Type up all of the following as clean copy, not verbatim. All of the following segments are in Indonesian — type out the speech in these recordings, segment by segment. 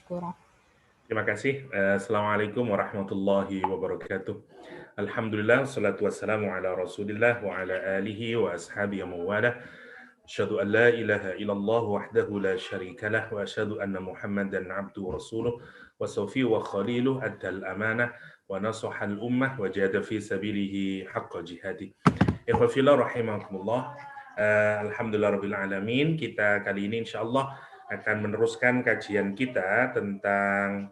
مشكورة. Terima kasih. Assalamualaikum warahmatullahi wabarakatuh. Alhamdulillah, salatu wassalamu ala rasulillah wa ala alihi wa ashabihi wa mawalah. Asyhadu an la ilaha illallah wahdahu la syarika lah wa asyhadu anna Muhammadan abduhu wa rasuluh wa sawfihi wa khaliluh addal amanah wa nasahal ummah wa jahada fi sabilihi haqqa jihadi. Ikhwafillah rahimakumullah. Alhamdulillah rabbil alamin. Kita kali ini insyaallah akan meneruskan kajian kita tentang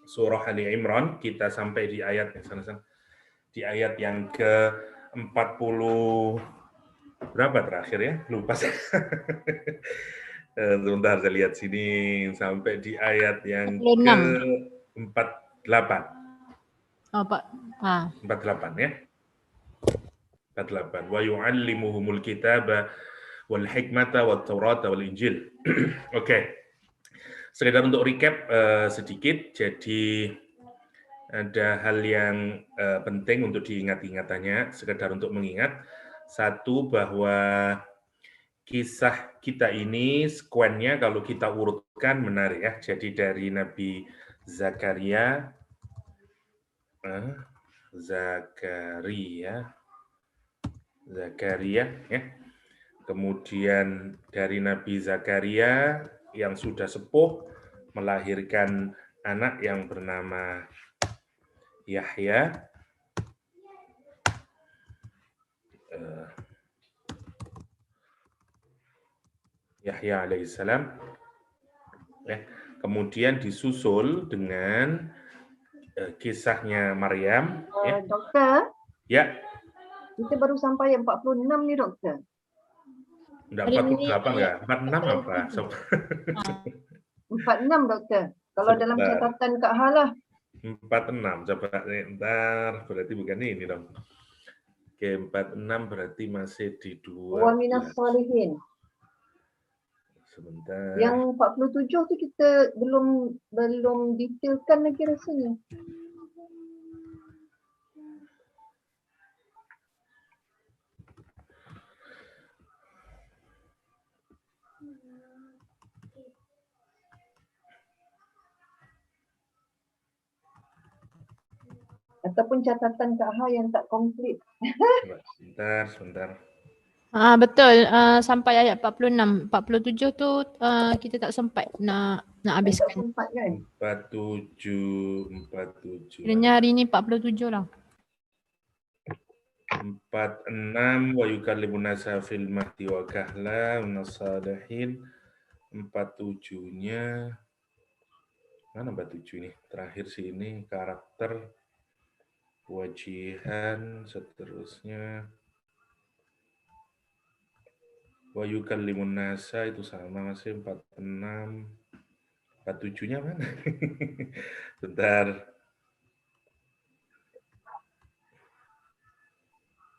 surah Ali Imran. Kita sampai di ayat yang ke-40 berapa terakhir ya? Lupa saya. Sebentar saya lihat sini sampai di ayat yang 46. ke-48. Oh, Pak. 48 ya. 48. Wa yu'allimuhumul kitaba wal hikmata wat taurata wal injil. Oke. Sekedar untuk recap sedikit, jadi ada hal yang penting untuk diingat-ingatannya, sekedar untuk mengingat. Satu, bahwa kisah kita ini sekuennya kalau kita urutkan menarik ya. Jadi dari Nabi Zakaria ya. Kemudian dari Nabi Zakaria yang sudah sepuh melahirkan anak yang bernama Yahya. Yahya alaihissalam. Ya. Kemudian disusul dengan kisahnya Maryam. Dokter? Ya. Kita baru sampai 46 nih, dokter. Enggak 48 enggak? 46 apa? 46, dokter. Kalau dalam catatan Kak Halah. 46, coba ntar berarti bukan ini dong. Oke, 46 berarti masih di 12. Wa minas sholihin. Sebentar. Yang 47 tu kita belum detailkan lagi rasanya. Ataupun catatan Kak Ha yang tak komplit. Sebentar. Betul, sampai ayat 46. 47 tu kita tak sempat nak habiskan. Tak sempat kan? 47. Kiranya hari ni 47 lah. 46 wa yukallimun nasa fil mahdi wa kahla minas salihin. 47-nya mana 47 ini? Terakhir sini karakter wajihan, seterusnya wa yukallimun nasa itu sama masih 46. 47-nya mana? Bentar.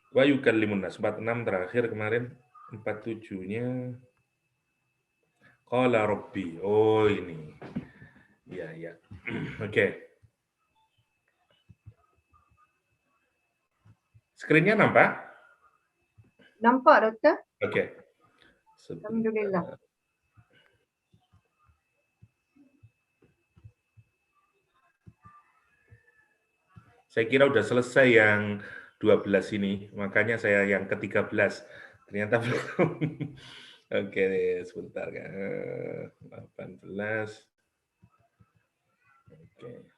Wa yukallimun nas 46 terakhir kemarin. 47-nya qala rabbi. Oh ini. Ya. Oke. Screen-nya nampak? Nampak, dokter? Oke. Alhamdulillah. Saya kira udah selesai yang 12 ini, makanya saya yang ke-13. Ternyata belum. Oke, sebentar kan. 18. Oke.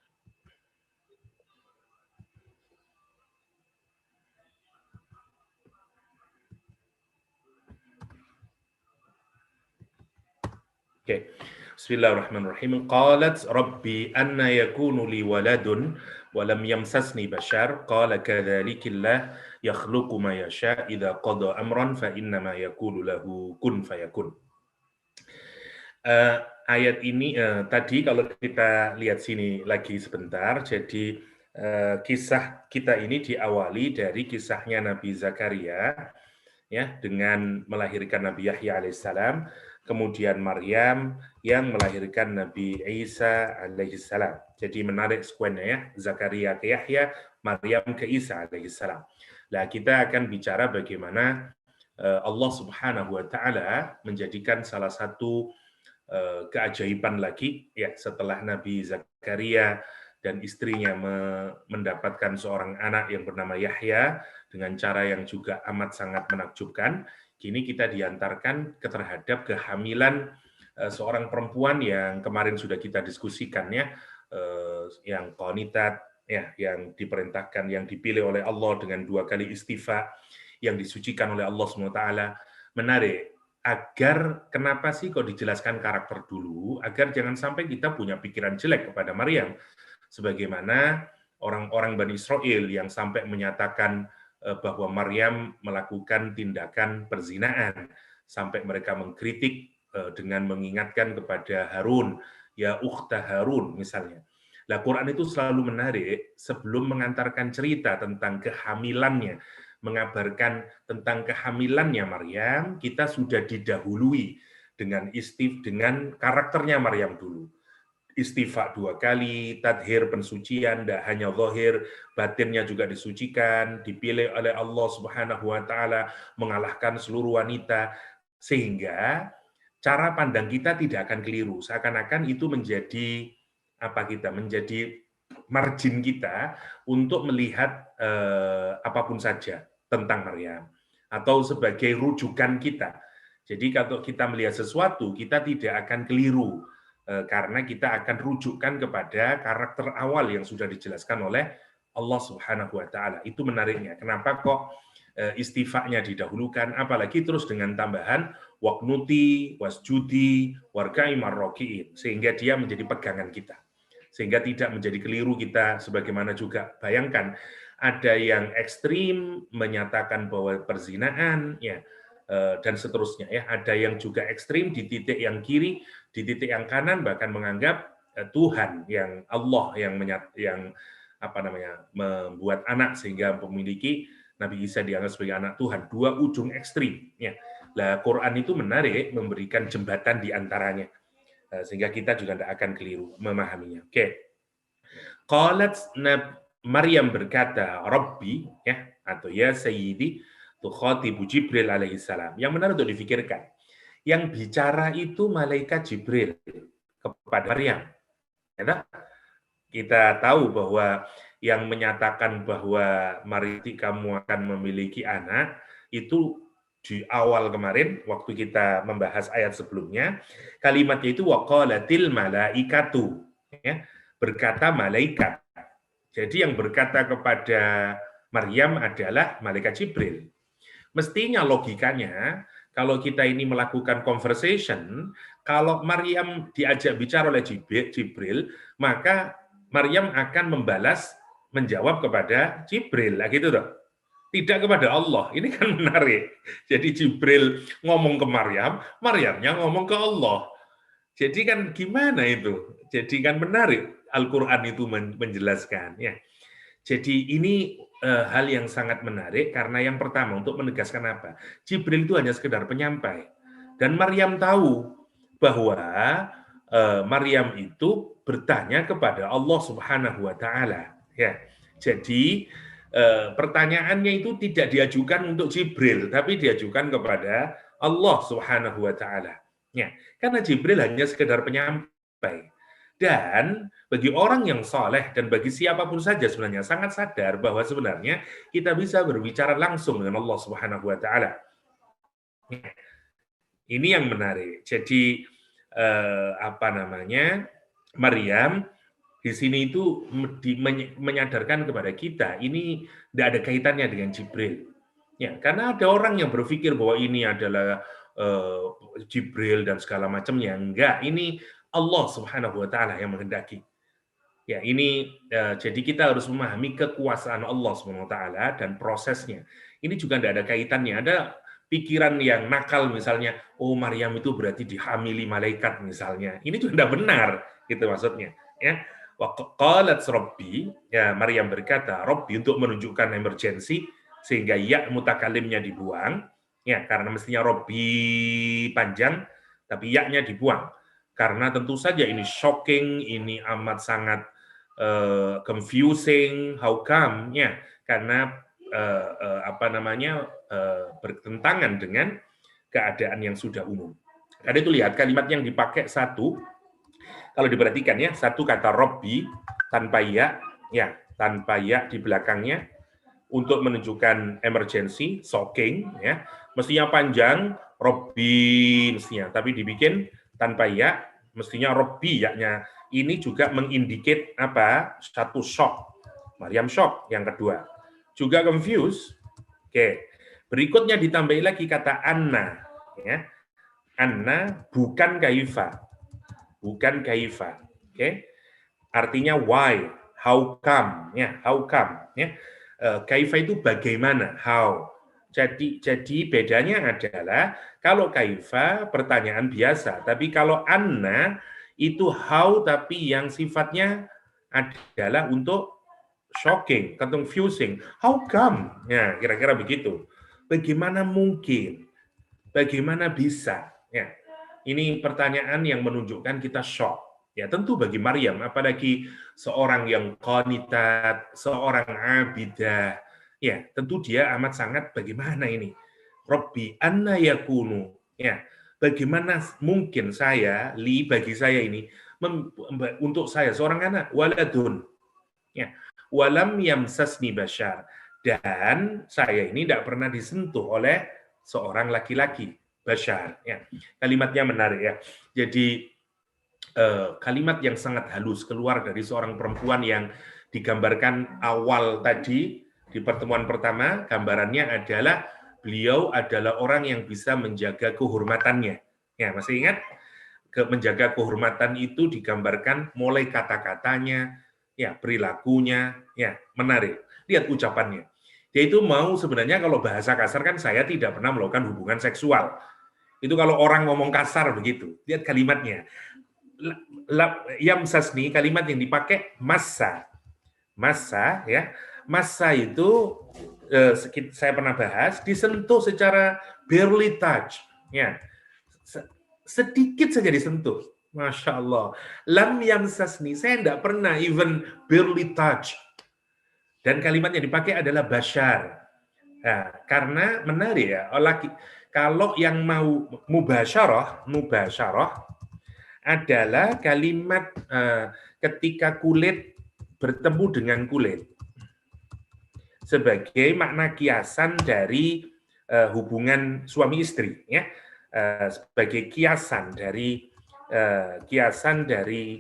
Oke. Bismillahirrahmanirrahim. Qalat rabbi anna yakunu li waladun wa lam yamsasni bashar qala kadzalikallah yakhluqu ma yasha idza qada amran fa innama yaqulu lahu kun fayakun. Ayat ini tadi kalau kita lihat sini lagi sebentar, jadi kisah kita ini diawali dari kisahnya Nabi Zakaria ya dengan melahirkan Nabi Yahya alaihissalam, kemudian Maryam yang melahirkan Nabi Isa alaihissalam. Jadi menarik sekuennya ya, Zakaria ke Yahya, Maryam ke Isa alaihissalam. Nah, kita akan bicara bagaimana Allah Subhanahu wa taala menjadikan salah satu keajaiban lagi ya setelah Nabi Zakaria dan istrinya mendapatkan seorang anak yang bernama Yahya dengan cara yang juga amat sangat menakjubkan. Kini kita diantarkan terhadap kehamilan seorang perempuan yang kemarin sudah kita diskusikan ya, yang qanitat ya, yang diperintahkan, yang dipilih oleh Allah dengan 2 kali istifa, yang disucikan oleh Allah SWT. Menarik, agar kenapa sih kok dijelaskan karakter dulu, agar jangan sampai kita punya pikiran jelek kepada Maryam, sebagaimana orang-orang Bani Israel yang sampai menyatakan bahwa Maryam melakukan tindakan perzinaan, sampai mereka mengkritik dengan mengingatkan kepada Harun, ya ukhta Harun misalnya. Nah, Quran itu selalu menarik sebelum mengantarkan cerita tentang kehamilannya, mengabarkan tentang kehamilannya Maryam, kita sudah didahului dengan karakternya Maryam dulu. Istifa 2 kali, tadhir pensucian, tidak hanya zahir, batinnya juga disucikan, dipilih oleh Allah Subhanahu wa taala, mengalahkan seluruh wanita, sehingga cara pandang kita tidak akan keliru. Seakan-akan itu menjadi menjadi margin kita untuk melihat apapun saja tentang Maryam, atau sebagai rujukan kita. Jadi kalau kita melihat sesuatu, kita tidak akan keliru karena kita akan rujukkan kepada karakter awal yang sudah dijelaskan oleh Allah Subhanahu wa taala. Itu menariknya. Kenapa kok istifaknya didahulukan, apalagi terus dengan tambahan waqnuti wasjudi warka'i marrokiin, sehingga dia menjadi pegangan kita, sehingga tidak menjadi keliru kita. Sebagaimana juga bayangkan ada yang ekstrim menyatakan bahwa perzinaan ya dan seterusnya ya, ada yang juga ekstrim di titik yang kiri, di titik yang kanan bahkan menganggap Tuhan yang Allah yang membuat anak sehingga memiliki Nabi Isa dianggap sebagai anak Tuhan. 2 ujung ekstrim ya. Nah, Quran itu menarik memberikan jembatan di antaranya sehingga kita juga tidak akan keliru memahaminya. Oke. Qalat Maryam berkata, Rabbi ya, atau ya Sayyidi, tukhatibu Jibril alaihi salam. Yang benar untuk difikirkan. Yang bicara itu malaikat Jibril kepada Maryam. Ya, kita tahu bahwa yang menyatakan bahwa Mariti kamu akan memiliki anak itu di awal kemarin waktu kita membahas ayat sebelumnya, kalimatnya itu waqalatil malaikatu ya, berkata malaikat. Jadi yang berkata kepada Maryam adalah malaikat Jibril. Mestinya logikanya kalau kita ini melakukan conversation, kalau Maryam diajak bicara oleh Jibril, maka Maryam akan menjawab kepada Jibril, gitu toh. Tidak kepada Allah. Ini kan menarik. Jadi Jibril ngomong ke Maryam, Maryamnya ngomong ke Allah. Jadi kan gimana itu? Jadi kan menarik. Al-Quran itu menjelaskan. Ya. Jadi ini hal yang sangat menarik karena yang pertama untuk menegaskan apa? Jibril itu hanya sekedar penyampai. Dan Maryam tahu bahwa Maryam itu bertanya kepada Allah Subhanahu wa taala. Ya. Jadi pertanyaannya itu tidak diajukan untuk Jibril, tapi diajukan kepada Allah Subhanahu wa taala. Ya. Karena Jibril hanya sekedar penyampai. Dan bagi orang yang soleh dan bagi siapapun saja sebenarnya sangat sadar bahwa sebenarnya kita bisa berbicara langsung dengan Allah Subhanahu wa taala. Ini yang menarik. Jadi Maryam di sini itu menyadarkan kepada kita ini tidak ada kaitannya dengan Jibril. Ya, karena ada orang yang berpikir bahwa ini adalah Jibril dan segala macamnya. Enggak, ini Allah Subhanahu wa taala yang menghendaki. Ya, ini jadi kita harus memahami kekuasaan Allah Subhanahu wa taala dan prosesnya. Ini juga tidak ada kaitannya. Ada pikiran yang nakal misalnya, oh Maryam itu berarti dihamili malaikat misalnya. Ini juga tidak benar, gitu maksudnya, ya. Wa qalat Rabbi, ya Maryam berkata, Rabbi untuk menunjukkan emergensi sehingga ya mutakalimnya dibuang, ya karena mestinya Rabbi panjang tapi ya-nya dibuang. Karena tentu saja ini shocking, ini amat sangat confusing, how come? Ya, karena bertentangan dengan keadaan yang sudah umum. Karena itu lihat kalimat yang dipakai satu, kalau diperhatikan ya, satu kata Robbi tanpa ya tanpa ya di belakangnya untuk menunjukkan emergency, shocking, ya, mestinya panjang Robbi mestinya, tapi dibikin tanpa ya, mestinya Robbi ya-nya ini juga mengindicate apa? Satu shock. Maryam shock. Yang kedua, juga confused. Oke. Berikutnya ditambahi lagi kata Anna, ya. Anna bukan kaifa. Bukan kaifa. Oke. Artinya why, how come, ya, how come, ya. Kaifa itu bagaimana, how. Jadi bedanya adalah kalau kaifa pertanyaan biasa, tapi kalau Anna itu how tapi yang sifatnya adalah untuk shocking, confusing. How come? Ya, kira-kira begitu. Bagaimana mungkin? Bagaimana bisa? Ya. Ini pertanyaan yang menunjukkan kita shock. Ya, tentu bagi Maryam, apalagi seorang yang qanitat, seorang abidah, ya, tentu dia amat sangat bagaimana ini? Rabbi anna yakunu. Ya, bagaimana mungkin saya, bagi saya ini, untuk saya seorang anak, waladun. Ya, walam yamsasni bashar. Dan saya ini tidak pernah disentuh oleh seorang laki-laki. Bashar. Ya. Kalimatnya menarik ya. Jadi kalimat yang sangat halus keluar dari seorang perempuan yang digambarkan awal tadi di pertemuan pertama, gambarannya adalah beliau adalah orang yang bisa menjaga kehormatannya. Ya, masih ingat? Menjaga kehormatan itu digambarkan mulai kata-katanya, ya, perilakunya, ya, menarik. Lihat ucapannya. Dia itu mau sebenarnya kalau bahasa kasar kan saya tidak pernah melakukan hubungan seksual. Itu kalau orang ngomong kasar begitu. Lihat kalimatnya. Yamsasni, kalimat yang dipakai massa. Massa, ya. Massa itu saya pernah bahas disentuh secara barely touch, ya. Sedikit saja disentuh. Masya Allah. Lam yamsasni, saya tidak pernah even barely touch. Dan kalimat yang dipakai adalah bashar. Nah, karena menarik ya, kalau yang mau mubasyarah adalah kalimat ketika kulit bertemu dengan kulit sebagai makna kiasan dari hubungan suami istri, ya, sebagai kiasan dari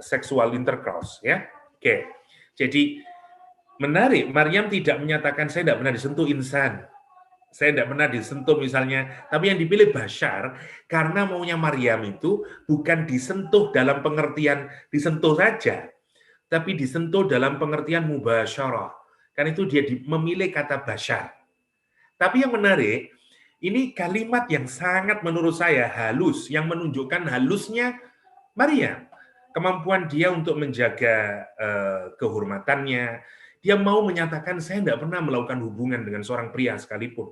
sexual intercourse, ya. Oke, jadi menarik. Maryam tidak menyatakan saya tidak pernah disentuh insan. Saya tidak pernah disentuh misalnya, tapi yang dipilih bashar karena maunya Maryam itu bukan disentuh dalam pengertian disentuh saja, tapi disentuh dalam pengertian mubasyarah. Kan itu dia memilih kata bashar. Tapi yang menarik, ini kalimat yang sangat menurut saya halus, yang menunjukkan halusnya Maryam. Kemampuan dia untuk menjaga kehormatannya. Dia mau menyatakan saya tidak pernah melakukan hubungan dengan seorang pria sekalipun.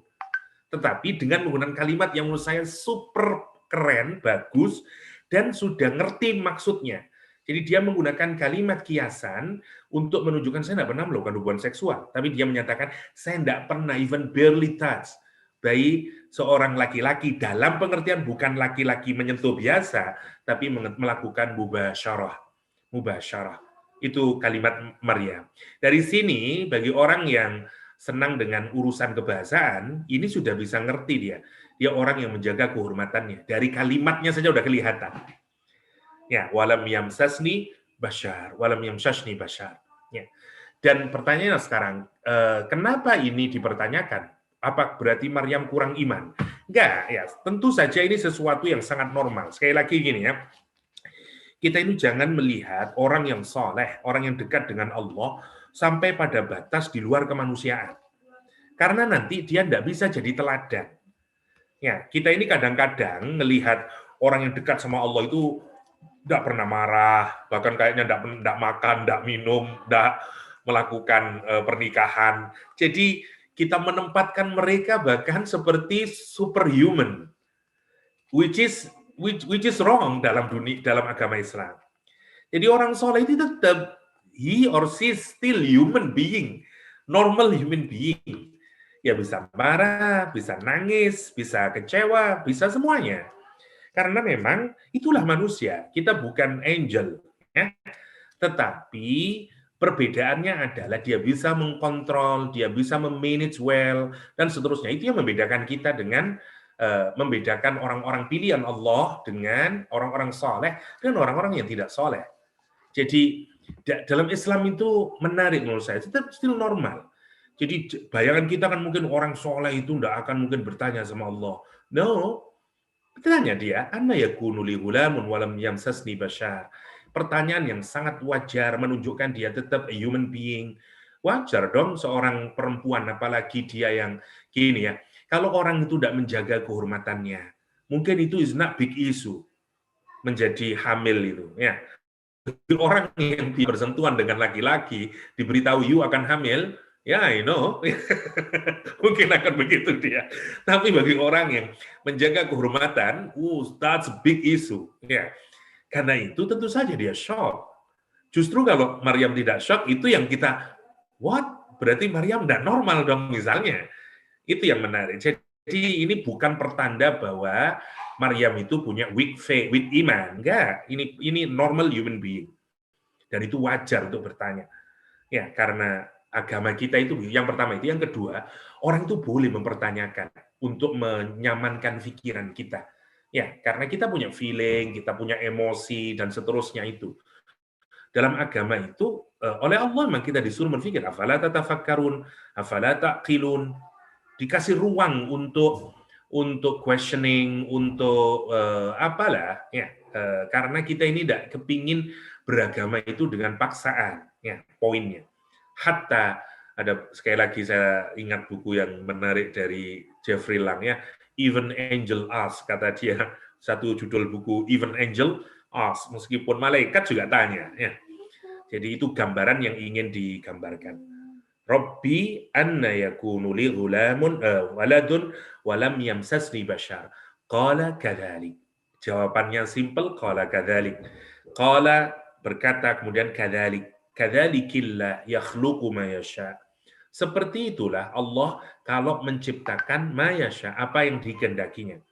Tetapi dengan menggunakan kalimat yang menurut saya super keren, bagus, dan sudah ngerti maksudnya. Jadi dia menggunakan kalimat kiasan untuk menunjukkan saya tidak pernah melakukan hubungan seksual. Tapi dia menyatakan saya tidak pernah even barely touch bayi seorang laki-laki dalam pengertian bukan laki-laki menyentuh biasa, tapi melakukan mubasyarah. Mubasyarah. Itu kalimat Maryam. Dari sini bagi orang yang senang dengan urusan kebahasaan, ini sudah bisa ngerti dia. Dia orang yang menjaga kehormatannya. Dari kalimatnya saja udah kelihatan. Ya, walam yamsasni bashar, walam yamsasni bashar. Ya. Dan pertanyaannya sekarang, kenapa ini dipertanyakan? Apa berarti Maryam kurang iman? Enggak, ya. Tentu saja ini sesuatu yang sangat normal. Sekali lagi gini ya. Kita ini jangan melihat orang yang soleh, orang yang dekat dengan Allah, sampai pada batas di luar kemanusiaan. Karena nanti dia tidak bisa jadi teladan. Ya, kita ini kadang-kadang melihat orang yang dekat sama Allah itu tidak pernah marah, bahkan kayaknya tidak makan, tidak minum, tidak melakukan pernikahan. Jadi kita menempatkan mereka bahkan seperti superhuman, which is wrong dalam agama Islam. Jadi orang soleh itu tetap he or she still human being, normal human being. Ya bisa marah, bisa nangis, bisa kecewa, bisa semuanya. Karena memang itulah manusia, kita bukan angel. Ya. Tetapi perbedaannya adalah dia bisa mengkontrol, dia bisa memanage well, dan seterusnya. Itu yang membedakan kita dengan membedakan orang-orang pilihan Allah dengan orang-orang soleh dan orang-orang yang tidak soleh. Jadi dalam Islam itu menarik menurut saya, tetap still normal. Jadi bayangan kita kan mungkin orang soleh itu tidak akan mungkin bertanya sama Allah. No, bertanya dia, anna yakunu li ghulamun wa lam yamsasni bashar. Pertanyaan yang sangat wajar menunjukkan dia tetap a human being. Wajar dong seorang perempuan, apalagi dia yang gini ya. Kalau orang itu tidak menjaga kehormatannya, mungkin itu is not big issue menjadi hamil itu. Ya, orang yang bersentuhan dengan laki-laki diberitahu you akan hamil, ya I know, mungkin akan begitu dia. Tapi bagi orang yang menjaga kehormatan, that's a big issue. Ya, karena itu tentu saja dia shock. Justru kalau Maryam tidak shock, itu yang kita, what? Berarti Maryam tidak normal dong misalnya. Itu yang menarik. Jadi ini bukan pertanda bahwa Maryam itu punya weak faith, weak iman. Enggak, ini normal human being. Dan itu wajar untuk bertanya. Ya, karena agama kita itu yang pertama itu, yang kedua, orang itu boleh mempertanyakan untuk menyamankan pikiran kita. Ya, karena kita punya feeling, kita punya emosi dan seterusnya itu. Dalam agama itu oleh Allah memang kita disuruh berpikir, afala tatafakkarun, afala taqilun. Dikasih ruang untuk questioning, untuk apalah ya, karena kita ini tidak kepingin beragama itu dengan paksaan, ya poinnya. Hatta ada, sekali lagi saya ingat buku yang menarik dari Jeffrey Lang ya, Even Angel Ask, kata dia, satu judul buku Even Angel Ask, meskipun malaikat juga tanya ya. Jadi itu gambaran yang ingin digambarkan. Rabbi anna yakunu li ghulamun waladun wa lam yamsasni bashar. Qala kadzalik. Jawabannya simple, qala kadzalik. Qala berkata kemudian kadzalik. Kadzalikillah yakhluqu ma yasha. Seperti itulah Allah kalau menciptakan ma yasha, apa yang dikehendakinya.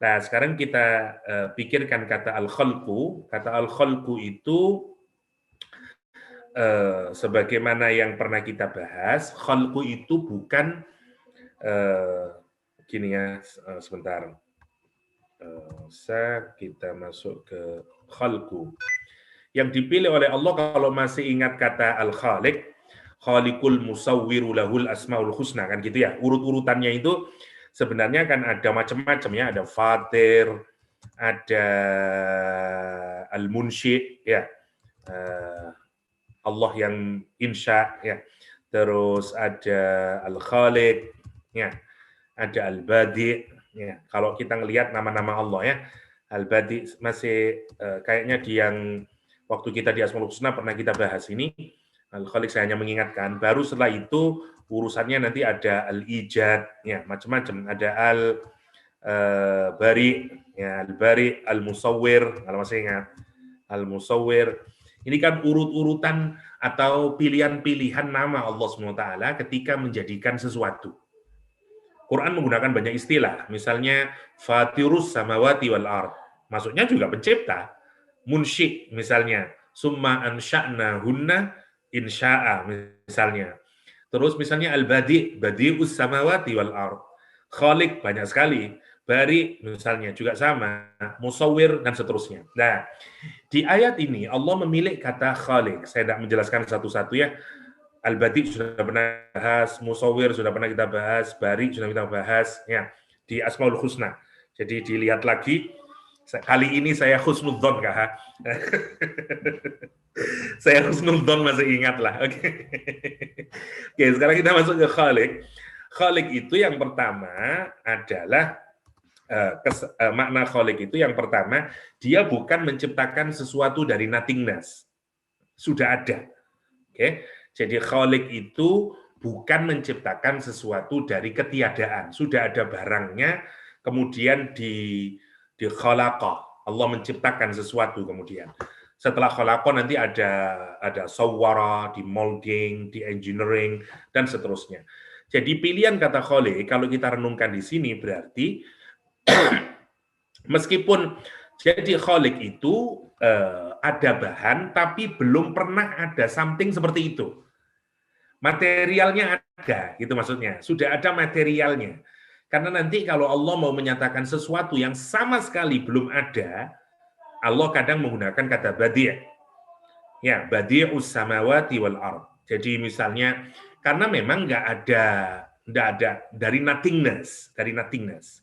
Nah, sekarang kita pikirkan kata al-khalqu. Kata al-khalqu itu sebagaimana yang pernah kita bahas, khalqu itu bukan gini ya, sebentar. Kita masuk ke khalqu. Yang dipilih oleh Allah kalau masih ingat kata al-khaliq, khaliqul musawwiru lahul asmaul husna, kan gitu ya. Urut-urutannya itu sebenarnya kan ada macam-macam ya, ada fatir, ada al-munshi ya. Allah yang insya, ya. Terus ada Al-Khaliq, ya. Ada Al-Badi, ya. Kalau kita ngelihat nama-nama Allah ya, Al-Badi masih kayaknya di yang waktu kita di Asmaul Husna pernah kita bahas ini. Al-Khaliq saya hanya mengingatkan. Baru setelah itu urusannya nanti ada Al-Ijad, ya, macam-macam. Ada Al-Bari, ya, Al-Bari, Al-Musawwir, kalau masih ingat. Al-Musawwir. Ini kan urut-urutan atau pilihan-pilihan nama Allah SWT ketika menjadikan sesuatu. Quran menggunakan banyak istilah, misalnya Fatirus samawati wal ard. Maksudnya juga pencipta. Munshi misalnya, summa ansha'na hunna insya'a misalnya. Terus misalnya al-badi, badi'us samawati wal ard. Khaliq banyak sekali. Bari misalnya juga sama, musawwir dan seterusnya. Nah, di ayat ini Allah memilih kata khaliq. Saya tidak menjelaskan satu-satu ya. Al-Badi sudah pernah bahas, musawwir sudah pernah kita bahas, bari sudah kita bahas ya di Asmaul Husna. Jadi dilihat lagi. Kali ini saya husnudzon kah? Saya husnudzon masih ingat lah. Oke. Oke, sekarang kita masuk ke khaliq. Khaliq itu yang pertama adalah makna khaliq itu yang pertama, dia bukan menciptakan sesuatu dari nothingness. Sudah ada. Oke. Jadi khaliq itu bukan menciptakan sesuatu dari ketiadaan. Sudah ada barangnya, kemudian di khalaqa. Allah menciptakan sesuatu kemudian. Setelah khalaqa nanti ada sawwara, di molding, di engineering dan seterusnya. Jadi pilihan kata kholiq kalau kita renungkan di sini berarti meskipun jadi kholiq itu ada bahan tapi belum pernah ada something seperti itu. Materialnya ada, gitu maksudnya. Sudah ada materialnya. Karena nanti kalau Allah mau menyatakan sesuatu yang sama sekali belum ada, Allah kadang menggunakan kata badi'. Ya, badi'us samawati wal ard. Jadi misalnya karena memang nggak ada dari nothingness,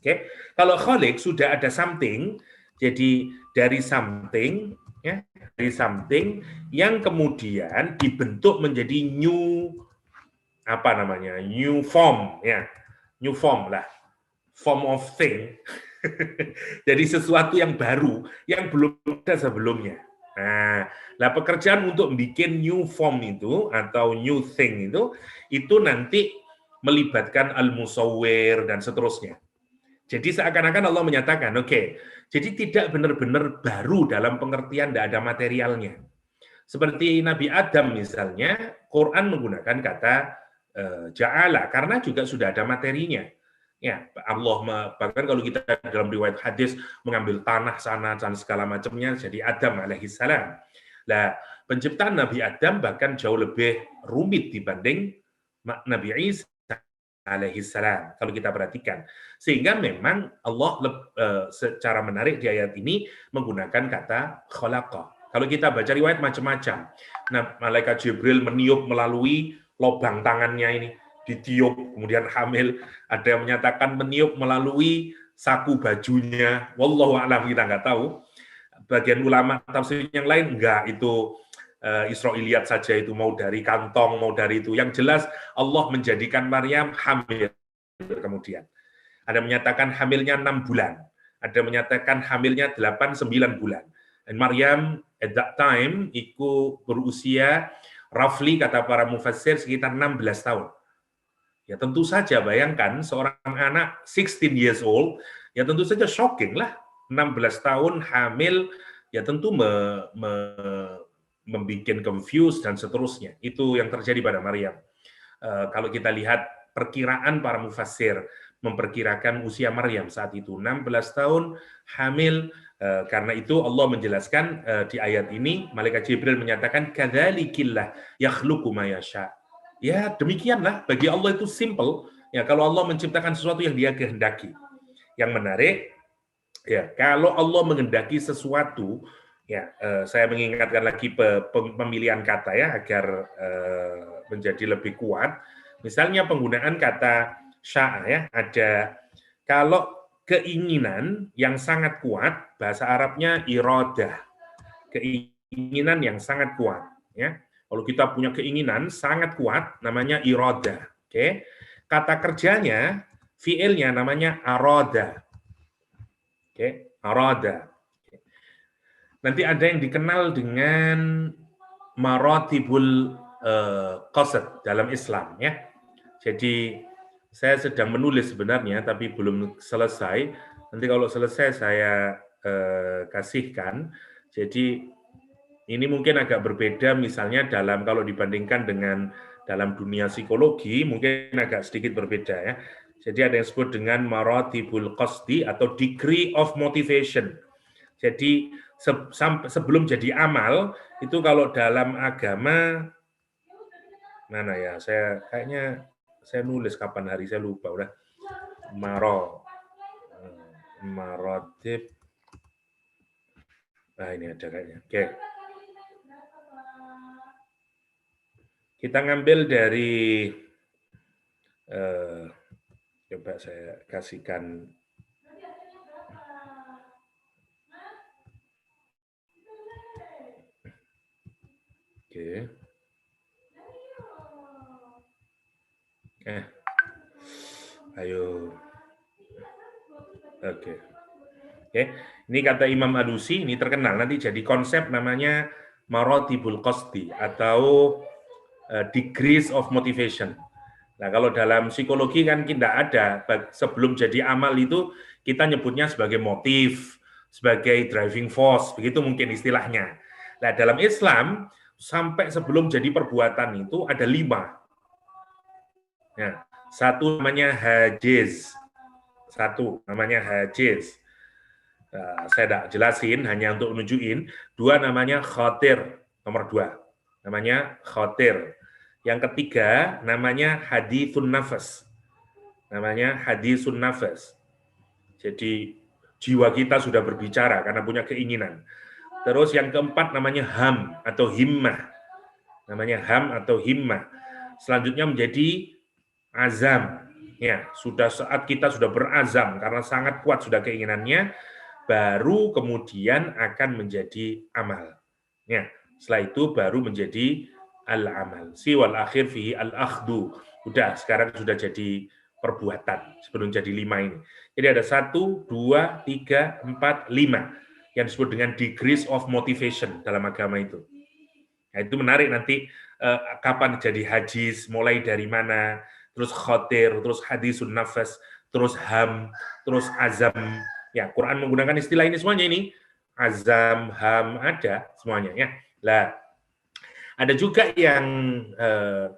Oke? Kalau khaliq sudah ada something, jadi dari something, ya, dari something yang kemudian dibentuk menjadi new form, ya, new form lah, form of thing. Jadi sesuatu yang baru yang belum ada sebelumnya. Nah, pekerjaan untuk bikin new form itu atau new thing itu nanti melibatkan al-musawwir dan seterusnya. Jadi seakan-akan Allah menyatakan, oke, jadi tidak benar-benar baru dalam pengertian tidak ada materialnya. Seperti Nabi Adam misalnya, Quran menggunakan kata ja'ala karena juga sudah ada materinya. Ya, Allah bahkan kalau kita dalam riwayat hadis mengambil tanah sana dan segala macamnya jadi Adam alaihissalam. Nah, penciptaan Nabi Adam bahkan jauh lebih rumit dibanding Nabi Isa alaihissalam kalau kita perhatikan. Sehingga memang Allah secara menarik di ayat ini menggunakan kata khalaqa. Kalau kita baca riwayat macam-macam. Nah, malaikat Jibril meniup melalui lubang tangannya ini, ditiup, kemudian hamil. Ada yang menyatakan meniup melalui saku bajunya. Wallahu a'lam, kita nggak tahu. Bagian ulama tafsir yang lain enggak, itu Israiliyat saja, itu mau dari kantong, mau dari itu. Yang jelas Allah menjadikan Maryam hamil kemudian. Ada menyatakan hamilnya 6 bulan. Ada menyatakan hamilnya 8-9 bulan. Dan Maryam at that time itu berusia roughly kata para mufassir sekitar 16 tahun. Ya tentu saja bayangkan seorang anak 16 years old, ya tentu saja shocking lah. 16 tahun hamil, ya tentu membuat confused dan seterusnya. Itu yang terjadi pada Maryam. Kalau kita lihat perkiraan para mufassir, memperkirakan usia Maryam saat itu 16 tahun hamil. Karena itu Allah menjelaskan di ayat ini, malaikat Jibril menyatakan kadzalikillah yakhluqu ma yasha. Ya, demikianlah bagi Allah itu simple. Ya, kalau Allah menciptakan sesuatu yang Dia kehendaki. Yang menarik, ya, kalau Allah menghendaki sesuatu, ya, saya mengingatkan lagi pemilihan kata ya agar menjadi lebih kuat. Misalnya penggunaan kata sya'a ya, ada kalau keinginan yang sangat kuat, bahasa Arabnya iradah. Keinginan yang sangat kuat, ya. Kalau kita punya keinginan sangat kuat, namanya iradah. Oke. Kata kerjanya, fiilnya namanya arada. Oke, arada. Nanti ada yang dikenal dengan maratibul qasad dalam Islam, ya. Jadi saya sedang menulis sebenarnya, tapi belum selesai. Nanti kalau selesai saya kasihkan. Jadi ini mungkin agak berbeda, misalnya kalau dibandingkan dengan dalam dunia psikologi, mungkin agak sedikit berbeda ya. Jadi ada yang disebut dengan maratibul qasdi atau degree of motivation. Jadi sebelum jadi amal, itu kalau dalam agama, mana ya, saya nulis kapan hari, saya lupa udah. Maratib. Nah, ini ada kayaknya. Oke. Kita ngambil dari coba saya kasihkan. Oke. Ayo. Oke. Oke, ini kata Imam Alusi, ini terkenal, nanti jadi konsep namanya maratibul qasdi atau degrees of motivation. Nah, kalau dalam psikologi kan tidak ada, sebelum jadi amal itu kita nyebutnya sebagai motif, sebagai driving force, begitu mungkin istilahnya. Nah, dalam Islam sampai sebelum jadi perbuatan itu ada 5. Nah, Satu namanya hajiz. Satu namanya hajiz. Saya tidak jelasin, hanya untuk nunjukin. Dua namanya khotir. Nomor 2. Namanya khotir. Yang ketiga namanya hadithun nafas. Namanya hadithun nafas. Jadi jiwa kita sudah berbicara karena punya keinginan. Terus yang keempat namanya ham atau himmah. Namanya ham atau himmah. Selanjutnya menjadi azam. Ya, sudah saat kita sudah berazam karena sangat kuat sudah keinginannya, baru kemudian akan menjadi amal. Ya, setelah itu baru menjadi al-amal. Siwal akhir fihi al-akhdu. Udah, sekarang sudah jadi perbuatan sebelum jadi 5 ini. Jadi ada 1, 2, 3, 4, 5 yang disebut dengan degrees of motivation dalam agama itu. Nah, itu menarik nanti kapan jadi hajiz, mulai dari mana, terus khotir, terus hadisun nafas, terus ham, terus azam. Ya, Quran menggunakan istilah ini semuanya ini. Azam, ham, ada semuanya ya. Lah, ada juga yang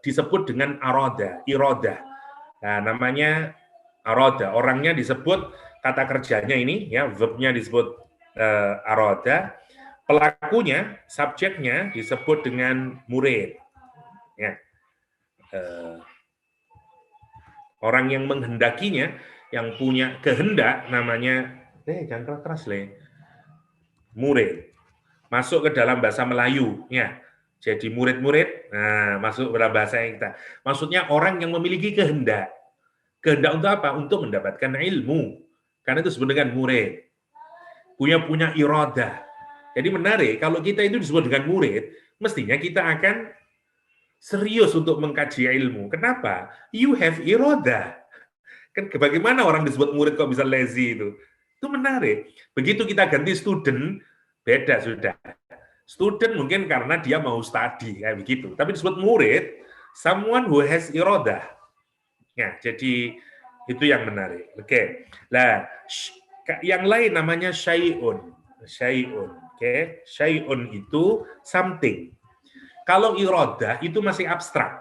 disebut dengan iroda. Nah, namanya aroda. Orangnya disebut kata kerjanya ini, ya, verbnya disebut aroda. Pelakunya, subjeknya disebut dengan murid. Ya. Orang yang menghendakinya, yang punya kehendak, namanya, jangan keras, murid. Masuk ke dalam bahasa Melayu, ya. Jadi murid-murid, nah, masuk dalam bahasa kita. Maksudnya orang yang memiliki kehendak. Kehendak untuk apa? Untuk mendapatkan ilmu. Karena itu disebut dengan murid. Punya iradah. Jadi menarik, kalau kita itu disebut dengan murid, mestinya kita akan serius untuk mengkaji ilmu. Kenapa? You have iradah. Kan bagaimana orang disebut murid kok bisa lazy itu? Itu menarik. Begitu kita ganti student, beda sudah. Student mungkin karena dia mau study, kayak begitu. Tapi disebut murid, someone who has iradah. Ya, jadi itu yang menarik. Oke. Nah, yang lain namanya syai'un. Syai'un. Oke. Syai'un itu something. Kalau iradah itu masih abstrak.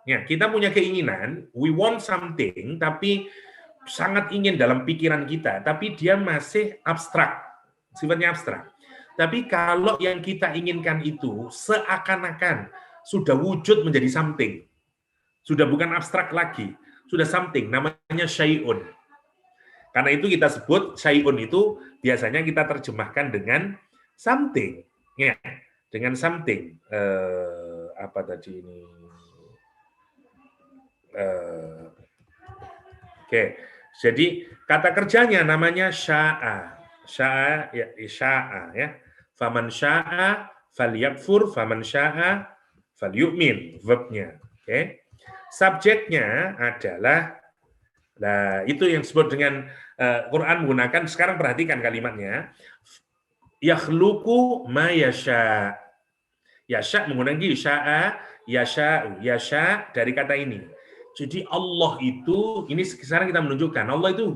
Ya, kita punya keinginan, we want something, tapi sangat ingin dalam pikiran kita, tapi dia masih abstrak. Sifatnya abstrak. Tapi kalau yang kita inginkan itu seakan-akan sudah wujud menjadi something. Sudah bukan abstrak lagi. Sudah something, namanya syai'un. Karena itu kita sebut syai'un itu biasanya kita terjemahkan dengan something. Ya, dengan something. Apa tadi ini? Oke. Jadi kata kerjanya namanya sya'a. Sya'a ya, sya'a ya. Faman sya'a falyakfur, faman sya'a falyu'min, verbnya. Oke. Subjeknya adalah, nah itu yang disebut dengan Quran menggunakan, sekarang perhatikan kalimatnya, yakhluqu ma yasha. Yasha menggunakan sya'a, yasha'u, yasha dari kata ini. Jadi Allah itu, ini sekarang kita menunjukkan, Allah itu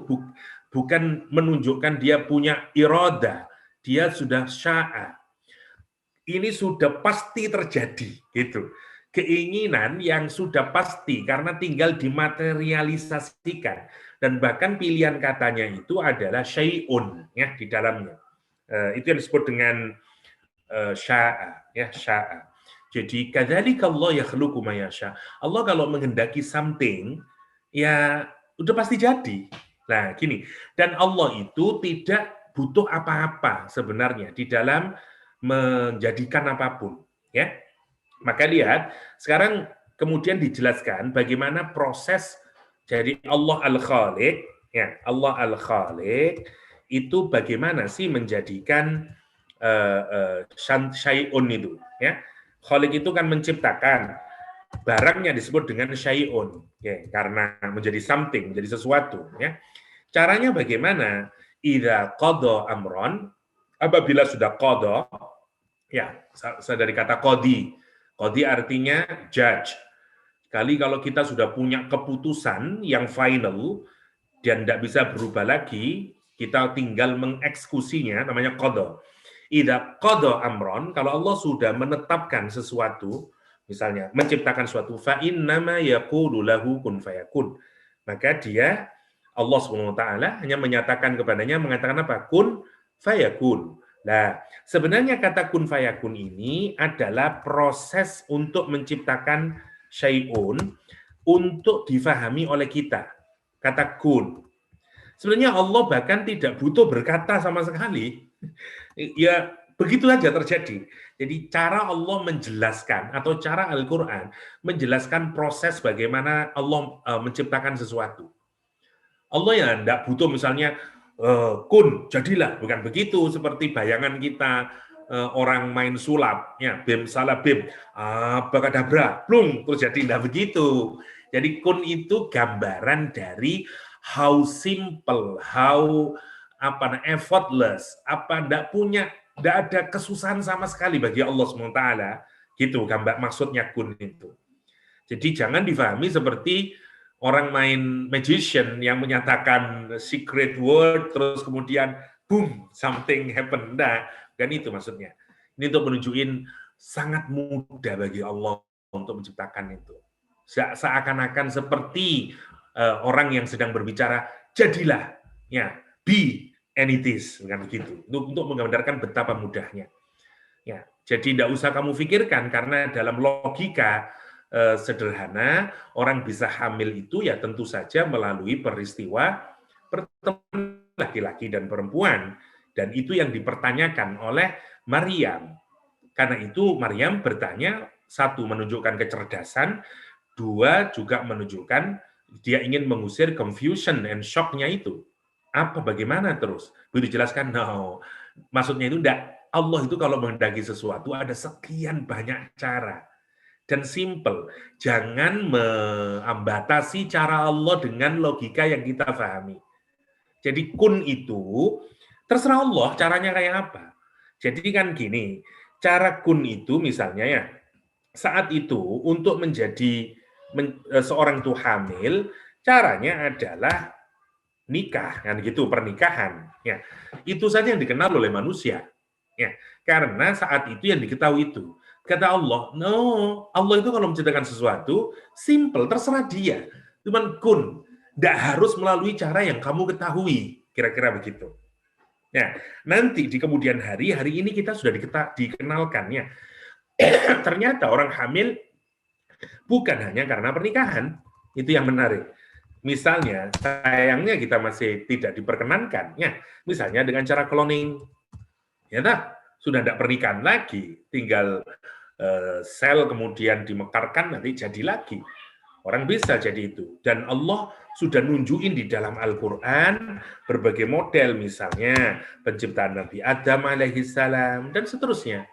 bukan menunjukkan dia punya irada, dia sudah sya'a. Ini sudah pasti terjadi, gitu. Keinginan yang sudah pasti karena tinggal dimaterialisasikan, dan bahkan pilihan katanya itu adalah syai'un ya di dalamnya. Itu yang disebut dengan sya'a ya, sya'a. Jadi kadzalika Allah yakhluqu ma yasha. Allah kalau menghendaki something ya udah pasti jadi. Nah, gini. Dan Allah itu tidak butuh apa-apa sebenarnya di dalam menjadikan apapun, ya. Maka lihat, sekarang kemudian dijelaskan bagaimana proses dari Allah Al-Khaliq, ya, Allah Al-Khaliq itu bagaimana sih menjadikan syai'un itu, ya. Khaliq itu kan menciptakan, barangnya disebut dengan syai'un, ya, karena menjadi something, menjadi sesuatu, ya. Caranya bagaimana? Idza qada amron, apabila sudah qada, ya, dari kata qadi. Qadi artinya judge. Kali kalau kita sudah punya keputusan yang final dan tidak bisa berubah lagi, kita tinggal mengeksekusinya, namanya qada. Idza qada amron, kalau Allah sudah menetapkan sesuatu, misalnya menciptakan suatu, fa innama yaqulu lahu kun fayakun. Maka dia, Allah SWT hanya menyatakan kepadanya, mengatakan apa? Kun fayakun. Nah, sebenarnya kata kun fayakun ini adalah proses untuk menciptakan syai'un untuk difahami oleh kita. Kata kun. Sebenarnya Allah bahkan tidak butuh berkata sama sekali. Ya, begitu aja terjadi. Jadi cara Allah menjelaskan atau cara Al-Quran menjelaskan proses bagaimana Allah menciptakan sesuatu. Allah ya tidak butuh misalnya kun, jadilah. Bukan begitu seperti bayangan kita orang main sulap. Ya, bim salah bim, abrakadabra, plung, terus jadi tidak begitu. Jadi kun itu gambaran dari how simple, how effortless, tidak ada kesusahan sama sekali bagi Allah SWT. Gitu gambar maksudnya kun itu. Jadi jangan difahami seperti orang main magician yang menyatakan secret word terus kemudian boom something happen. Nah, kan itu maksudnya. Ini untuk menunjukin sangat mudah bagi Allah untuk menciptakan itu. Seakan-akan seperti orang yang sedang berbicara, jadilah, ya, be and it is, kan begitu. Untuk menggambarkan betapa mudahnya. Ya, jadi tidak usah kamu pikirkan karena dalam logika sederhana orang bisa hamil itu ya tentu saja melalui peristiwa pertemuan laki-laki dan perempuan, dan itu yang dipertanyakan oleh Maryam. Karena itu Maryam bertanya, satu menunjukkan kecerdasan, dua juga menunjukkan dia ingin mengusir confusion and shock-nya itu. Apa, bagaimana terus? Begitu dijelaskan, no. Maksudnya itu enggak. Allah itu kalau menghendaki sesuatu ada sekian banyak cara. Dan simple. Jangan membatasi cara Allah dengan logika yang kita pahami. Jadi kun itu, terserah Allah caranya kayak apa. Jadi kan gini, cara kun itu misalnya ya, saat itu untuk menjadi seorang itu hamil, caranya adalah nikah, kan gitu, pernikahan. Ya, itu saja yang dikenal oleh manusia. Ya, karena saat itu yang diketahui itu. Kata Allah, no, Allah itu kalau menciptakan sesuatu, simple, terserah dia. Cuman kun, tidak harus melalui cara yang kamu ketahui. Kira-kira begitu. Ya, nanti di kemudian hari ini kita sudah dikenalkan. Ya. Ternyata orang hamil bukan hanya karena pernikahan. Itu yang menarik. Misalnya, sayangnya kita masih tidak diperkenankan. Ya, misalnya dengan cara cloning. Ya, sudah tidak pernikahan lagi. Tinggal sel kemudian dimekarkan, nanti jadi lagi. Orang bisa jadi itu. Dan Allah sudah nunjukin di dalam Al-Quran berbagai model, misalnya penciptaan Nabi Adam alaihissalam, dan seterusnya.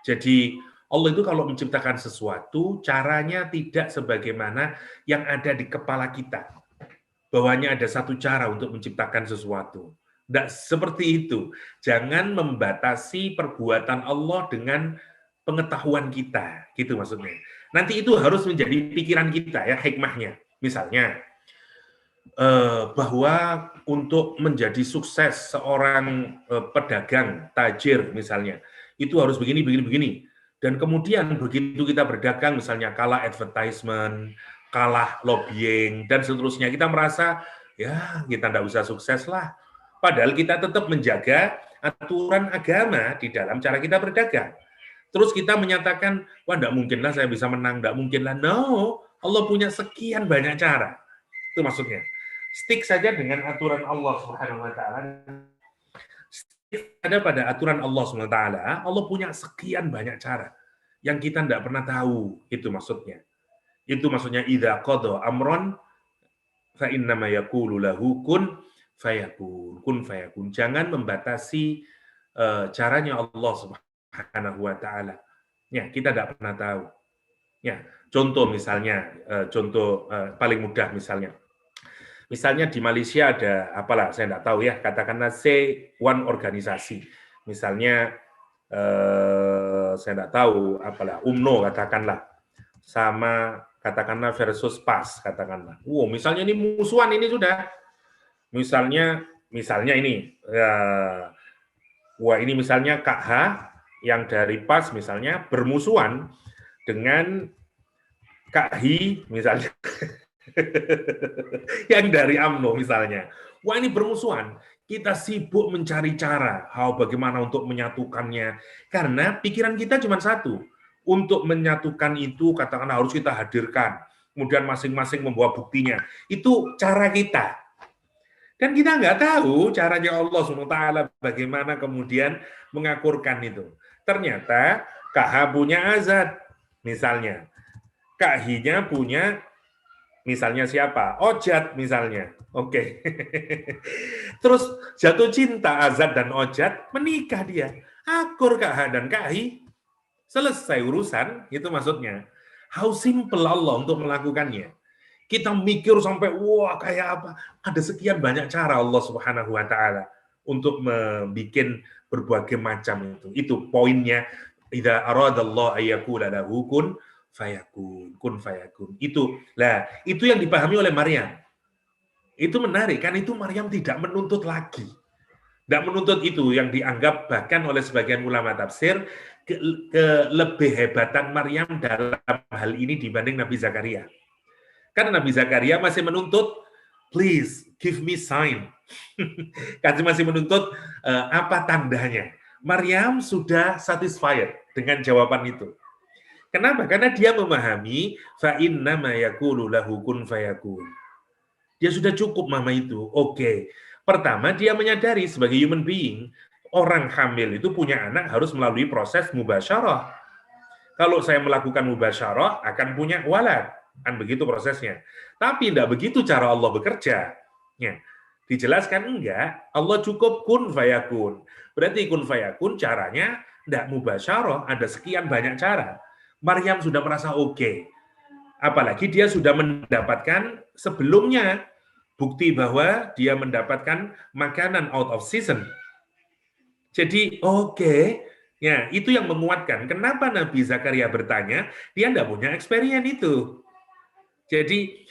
Jadi Allah itu kalau menciptakan sesuatu, caranya tidak sebagaimana yang ada di kepala kita. Bahwanya ada satu cara untuk menciptakan sesuatu. Tidak seperti itu. Jangan membatasi perbuatan Allah dengan pengetahuan kita. Gitu maksudnya. Nanti itu harus menjadi pikiran kita, ya, hikmahnya. Misalnya, bahwa untuk menjadi sukses seorang pedagang, tajir misalnya, itu harus begini, begini, begini. Dan kemudian begitu kita berdagang, misalnya kalah advertisement, kalah lobbying, dan seterusnya, kita merasa, ya kita tidak usah sukses lah. Padahal kita tetap menjaga aturan agama di dalam cara kita berdagang. Terus kita menyatakan, wah tidak mungkinlah saya bisa menang, tidak mungkinlah. No, Allah punya sekian banyak cara. Itu maksudnya. Stick saja dengan aturan Allah Subhanahu wa taala. Stick ada pada aturan Allah Subhanahu wa taala. Allah punya sekian banyak cara yang kita tidak pernah tahu. Itu maksudnya. Itu maksudnya idza qada amron fa innama yaqulu lahu kun fayakun. Kun fayakun. Jangan membatasi caranya Allah Subhanahu wa taala. Ya, kita tidak pernah tahu. Ya, contoh misalnya, paling mudah misalnya. Misalnya di Malaysia ada apalah, saya tidak tahu ya, katakanlah C1 organisasi. Misalnya saya tidak tahu apalah, UMNO katakanlah, sama katakanlah versus PAS katakanlah. Misalnya ini musuhan ini sudah. Misalnya ini, ini misalnya KH yang dari PAS misalnya bermusuhan dengan KHI misalnya. Yang dari UMNO misalnya. Wah, ini bermusuhan. Kita sibuk mencari cara bagaimana untuk menyatukannya. Karena pikiran kita cuma satu. Untuk menyatukan itu, katakan harus kita hadirkan. Kemudian masing-masing membawa buktinya. Itu cara kita. Dan kita nggak tahu caranya Allah SWT bagaimana kemudian mengakurkan itu. Ternyata KH punya azad, misalnya. Kak Hi-nya punya, misalnya siapa? Ojat, misalnya. Oke. Terus jatuh cinta Azad dan Ojat, menikah dia. Akur Kak H dan Kak Hi. Selesai urusan, itu maksudnya. How simple Allah untuk melakukannya. Kita mikir sampai, wah kayak apa. Ada sekian banyak cara Allah Subhanahu wa Ta'ala untuk membuat berbagai macam itu. Itu poinnya. Idza aradallahu ayyakula lahu kun fayakun, kun fayakun. Itu yang dipahami oleh Maryam. Itu menarik, kan itu Maryam tidak menuntut lagi. Tidak menuntut itu yang dianggap bahkan oleh sebagian ulama tafsir lebih hebatan Maryam dalam hal ini dibanding Nabi Zakaria. Karena Nabi Zakaria masih menuntut, please give me sign. Karena masih menuntut apa tandanya. Maryam sudah satisfied dengan jawaban itu. Kenapa? Karena dia memahami fa innama yaqulu lahu kun fayakun. Dia sudah cukup mama itu. Oke. Pertama, dia menyadari sebagai human being, orang hamil itu punya anak harus melalui proses mubasyarah. Kalau saya melakukan mubasyarah, akan punya walad. Kan begitu prosesnya. Tapi tidak begitu cara Allah bekerja. Ya. Dijelaskan enggak, Allah cukup kun fayakun. Berarti kun fayakun caranya tidak mubasyarah, ada sekian banyak cara. Maryam sudah merasa oke. Apalagi dia sudah mendapatkan sebelumnya bukti bahwa dia mendapatkan makanan out of season. Jadi oke. Ya, itu yang menguatkan. Kenapa Nabi Zakaria bertanya, dia tidak punya experience itu. Jadi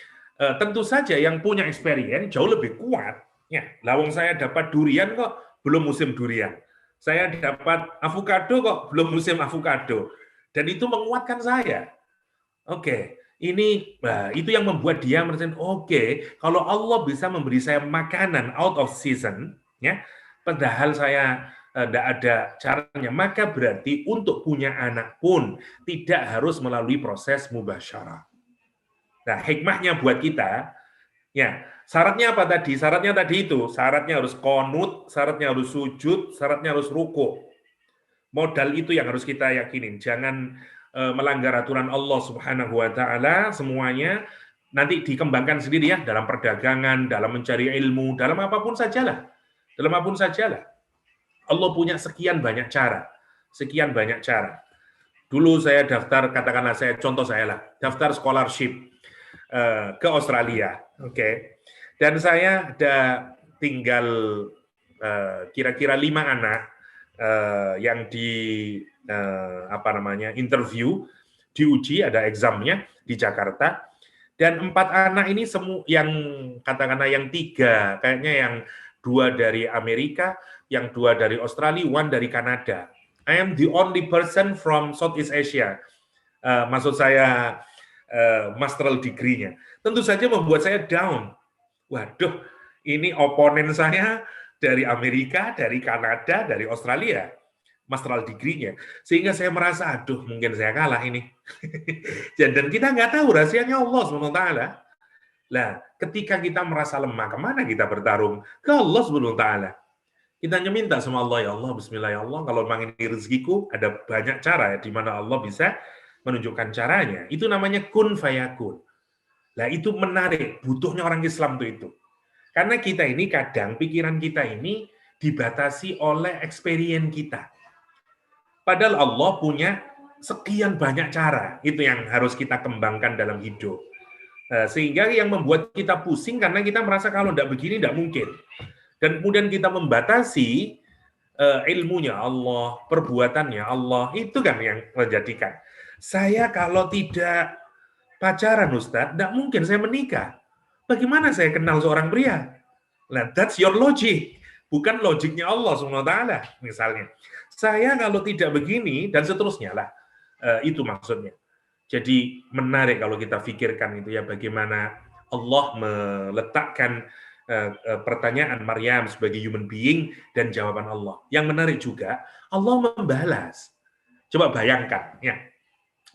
tentu saja yang punya experience jauh lebih kuat. Ya, lawang saya dapat durian kok belum musim durian. Saya dapat avocado kok belum musim avocado. Dan itu menguatkan saya. Oke. Itu yang membuat dia merasa oke, kalau Allah bisa memberi saya makanan out of season, ya, padahal saya tidak ada caranya, maka berarti untuk punya anak pun tidak harus melalui proses mubasyarah. Nah, hikmahnya buat kita, ya, syaratnya apa tadi? Syaratnya tadi itu, syaratnya harus qunut, syaratnya harus sujud, syaratnya harus ruku. Modal itu yang harus kita yakinin. Jangan melanggar aturan Allah Subhanahu wa Ta'ala, semuanya nanti dikembangkan sendiri ya, dalam perdagangan, dalam mencari ilmu, dalam apapun sajalah. Dalam apapun sajalah. Allah punya sekian banyak cara. Sekian banyak cara. Dulu saya daftar, katakanlah contoh saya lah, daftar scholarship ke Australia. Oke. Dan saya ada tinggal kira-kira 5 anak yang interview, diuji, ada examnya di Jakarta, dan 4 anak ini yang katakanlah yang 3 kayaknya yang 2 dari Amerika, yang 2 dari Australia, 1 dari Kanada. I am the only person from Southeast Asia. Maksud saya masteral degree-nya. Tentu saja membuat saya down. Waduh, ini oponen saya dari Amerika, dari Kanada, dari Australia, masteral degree-nya. Sehingga saya merasa, aduh, mungkin saya kalah ini. Dan kita nggak tahu rahasianya Allah SWT. Nah, ketika kita merasa lemah, kemana kita bertarung? Ke Allah SWT. Kita hanya minta sama Allah, ya Allah, bismillah ya Allah, kalau memang ini rezekiku, ada banyak cara ya, di mana Allah bisa menunjukkan caranya. Itu namanya kun fayakun. Nah, itu menarik, butuhnya orang Islam itu. Karena kita ini kadang, pikiran kita ini dibatasi oleh experience kita. Padahal Allah punya sekian banyak cara. Itu yang harus kita kembangkan dalam hidup. Sehingga yang membuat kita pusing karena kita merasa kalau tidak begini tidak mungkin. Dan kemudian kita membatasi ilmunya Allah, perbuatannya Allah. Itu kan yang menjadikan. Saya kalau tidak pacaran Ustadz, tidak mungkin saya menikah. Bagaimana saya kenal seorang pria? Nah, that's your logic. Bukan logiknya Allah SWT, misalnya. Saya kalau tidak begini, dan seterusnya lah. Itu maksudnya. Jadi menarik kalau kita pikirkan itu ya, bagaimana Allah meletakkan pertanyaan Maryam sebagai human being dan jawaban Allah. Yang menarik juga, Allah membalas. Coba bayangkan, ya.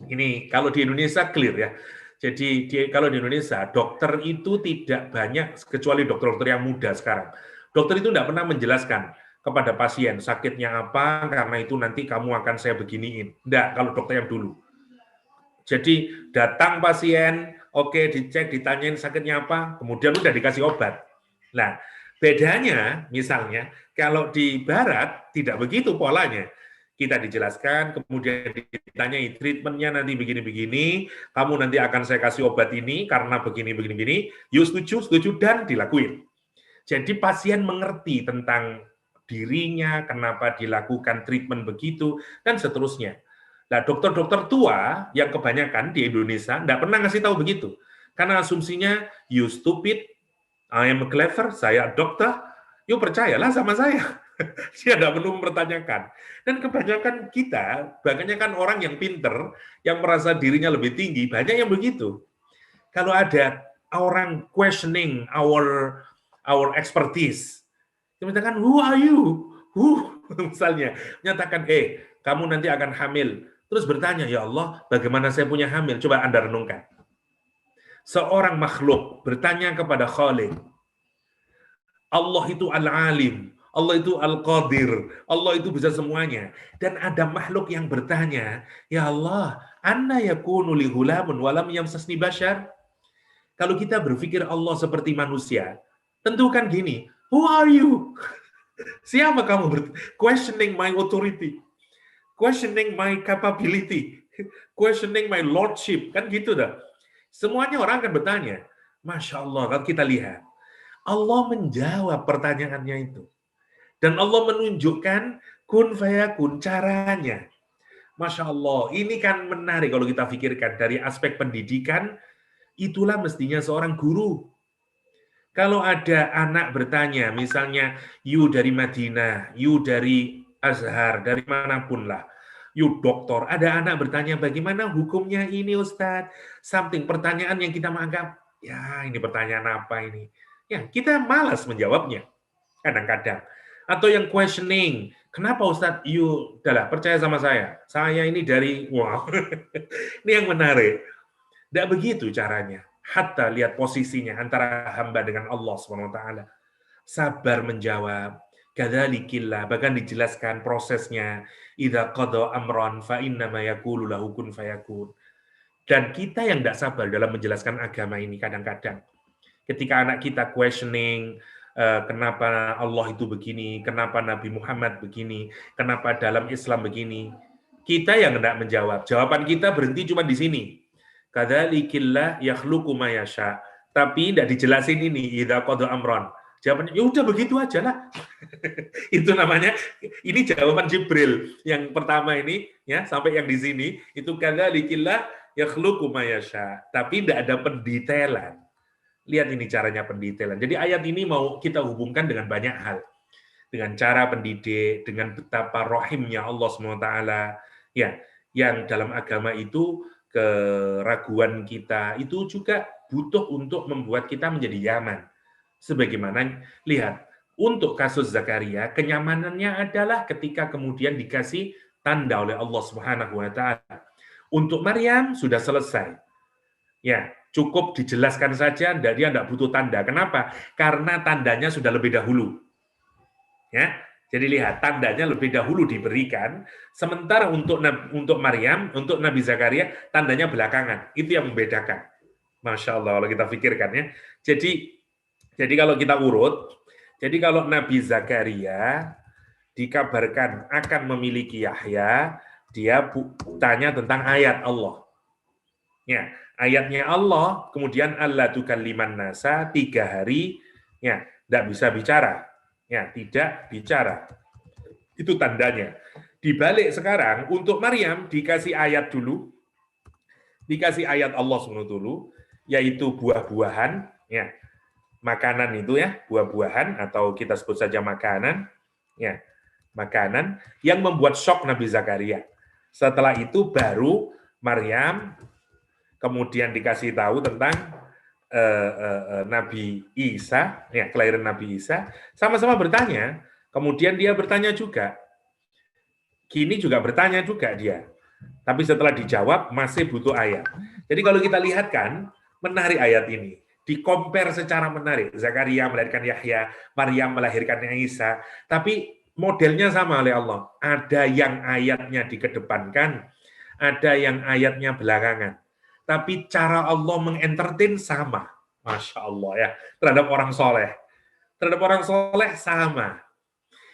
Ini kalau di Indonesia clear ya. Jadi kalau di Indonesia dokter itu tidak banyak kecuali dokter-dokter yang muda sekarang. Dokter itu tidak pernah menjelaskan kepada pasien sakitnya apa karena itu nanti kamu akan saya beginiin. Tidak, kalau dokter yang dulu. Jadi datang pasien, oke dicek, ditanyain sakitnya apa, kemudian udah dikasih obat. Nah, bedanya misalnya kalau di barat tidak begitu polanya. Kita dijelaskan, kemudian ditanyai treatmentnya nanti begini-begini, kamu nanti akan saya kasih obat ini karena begini-begini, you setuju, dan dilakuin. Jadi pasien mengerti tentang dirinya, kenapa dilakukan treatment begitu, dan seterusnya. Nah, dokter-dokter tua yang kebanyakan di Indonesia tidak pernah ngasih tahu begitu. Karena asumsinya, you stupid, I am clever, saya dokter, you percayalah sama saya. Dia tidak perlu mempertanyakan. Dan kebanyakan kita, kebanyakan orang yang pinter, yang merasa dirinya lebih tinggi, banyak yang begitu. Kalau ada orang questioning our expertise, menyatakan, who are you? Misalnya, menyatakan, kamu nanti akan hamil. Terus bertanya, ya Allah, bagaimana saya punya hamil? Coba Anda renungkan. Seorang makhluk bertanya kepada Khalik, Allah itu al-alim, Allah itu al-qadir, Allah itu bisa semuanya. Dan ada makhluk yang bertanya, ya Allah, anna yakunu li ghulamun wa lam yamsasni bashar? Kalau kita berpikir Allah seperti manusia, tentu kan gini, who are you? Siapa kamu? Questioning my authority, questioning my capability, questioning my lordship, kan gitu dah. Semuanya orang akan bertanya. Masya Allah, kalau kita lihat, Allah menjawab pertanyaannya itu. Dan Allah menunjukkan kun fayakun caranya. Masya Allah, ini kan menarik kalau kita pikirkan dari aspek pendidikan, itulah mestinya seorang guru. Kalau ada anak bertanya, misalnya, you dari Madinah, you dari Azhar, dari manapun lah, you doktor, ada anak bertanya, bagaimana hukumnya ini Ustadz? Something, pertanyaan yang kita menganggap, ya ini pertanyaan apa ini? Ya, kita malas menjawabnya, kadang-kadang. Atau yang questioning, kenapa Ustadz, you, udahlah, percaya sama saya ini dari, wow, ini yang menarik. Tidak begitu caranya. Hatta lihat posisinya antara hamba dengan Allah SWT. Sabar menjawab. Kadzalikillah, bahkan dijelaskan prosesnya. Idza qada amran fa innama yaqulu lahu kun fayakun. Dan kita yang tidak sabar dalam menjelaskan agama ini kadang-kadang. Ketika anak kita questioning, kenapa Allah itu begini, kenapa Nabi Muhammad begini, kenapa dalam Islam begini, kita yang tidak menjawab. Jawaban kita berhenti cuma di sini. Kadzalikillah yakhluqu ma yasha. Tapi tidak dijelasin ini, idza qada amran. Jawabannya, ya udah begitu aja lah. Itu namanya, ini jawaban Jibril. Yang pertama ini, ya sampai yang di sini, itu kadzalikillah yakhluqu ma yasha. Tapi tidak ada pendetailan. Lihat ini caranya pendetailan. Jadi ayat ini mau kita hubungkan dengan banyak hal. Dengan cara pendidik, dengan betapa rahimnya Allah SWT. Ya, yang dalam agama itu, keraguan kita itu juga butuh untuk membuat kita menjadi nyaman. Sebagaimana, lihat, untuk kasus Zakaria, kenyamanannya adalah ketika kemudian dikasih tanda oleh Allah Subhanahu wa Ta'ala. Untuk Maryam sudah selesai. Ya, cukup dijelaskan saja, dia tidak butuh tanda. Kenapa? Karena tandanya sudah lebih dahulu. Ya, jadi lihat, tandanya lebih dahulu diberikan, sementara untuk Maryam, untuk Nabi Zakaria, tandanya belakangan. Itu yang membedakan. Masya Allah, kalau kita pikirkan ya. Jadi kalau kita urut, jadi kalau Nabi Zakaria dikabarkan akan memiliki Yahya, dia tanya tentang ayat Allah. Ya, ayatnya Allah, kemudian Allah tukalliman nasa 3 hari, ya, tidak bisa bicara. Ya, tidak bicara. Itu tandanya. Dibalik sekarang, untuk Maryam dikasih ayat dulu, dikasih ayat Allah SWT dulu, yaitu buah-buahan, ya, makanan itu ya, buah-buahan, atau kita sebut saja makanan, ya, makanan yang membuat shock Nabi Zakaria. Setelah itu baru Maryam kemudian dikasih tahu tentang Nabi Isa, ya kelahiran Nabi Isa, sama-sama bertanya. Kemudian dia bertanya juga. Kini juga bertanya juga dia. Tapi setelah dijawab masih butuh ayat. Jadi kalau kita lihat kan, menarik ayat ini. Di-compare secara menarik. Zakaria melahirkan Yahya, Maryam melahirkan Isa. Tapi modelnya sama oleh Allah. Ada yang ayatnya dikedepankan, ada yang ayatnya belakangan. Tapi cara Allah mengentertain sama. Masya Allah ya. Terhadap orang soleh. Terhadap orang soleh sama.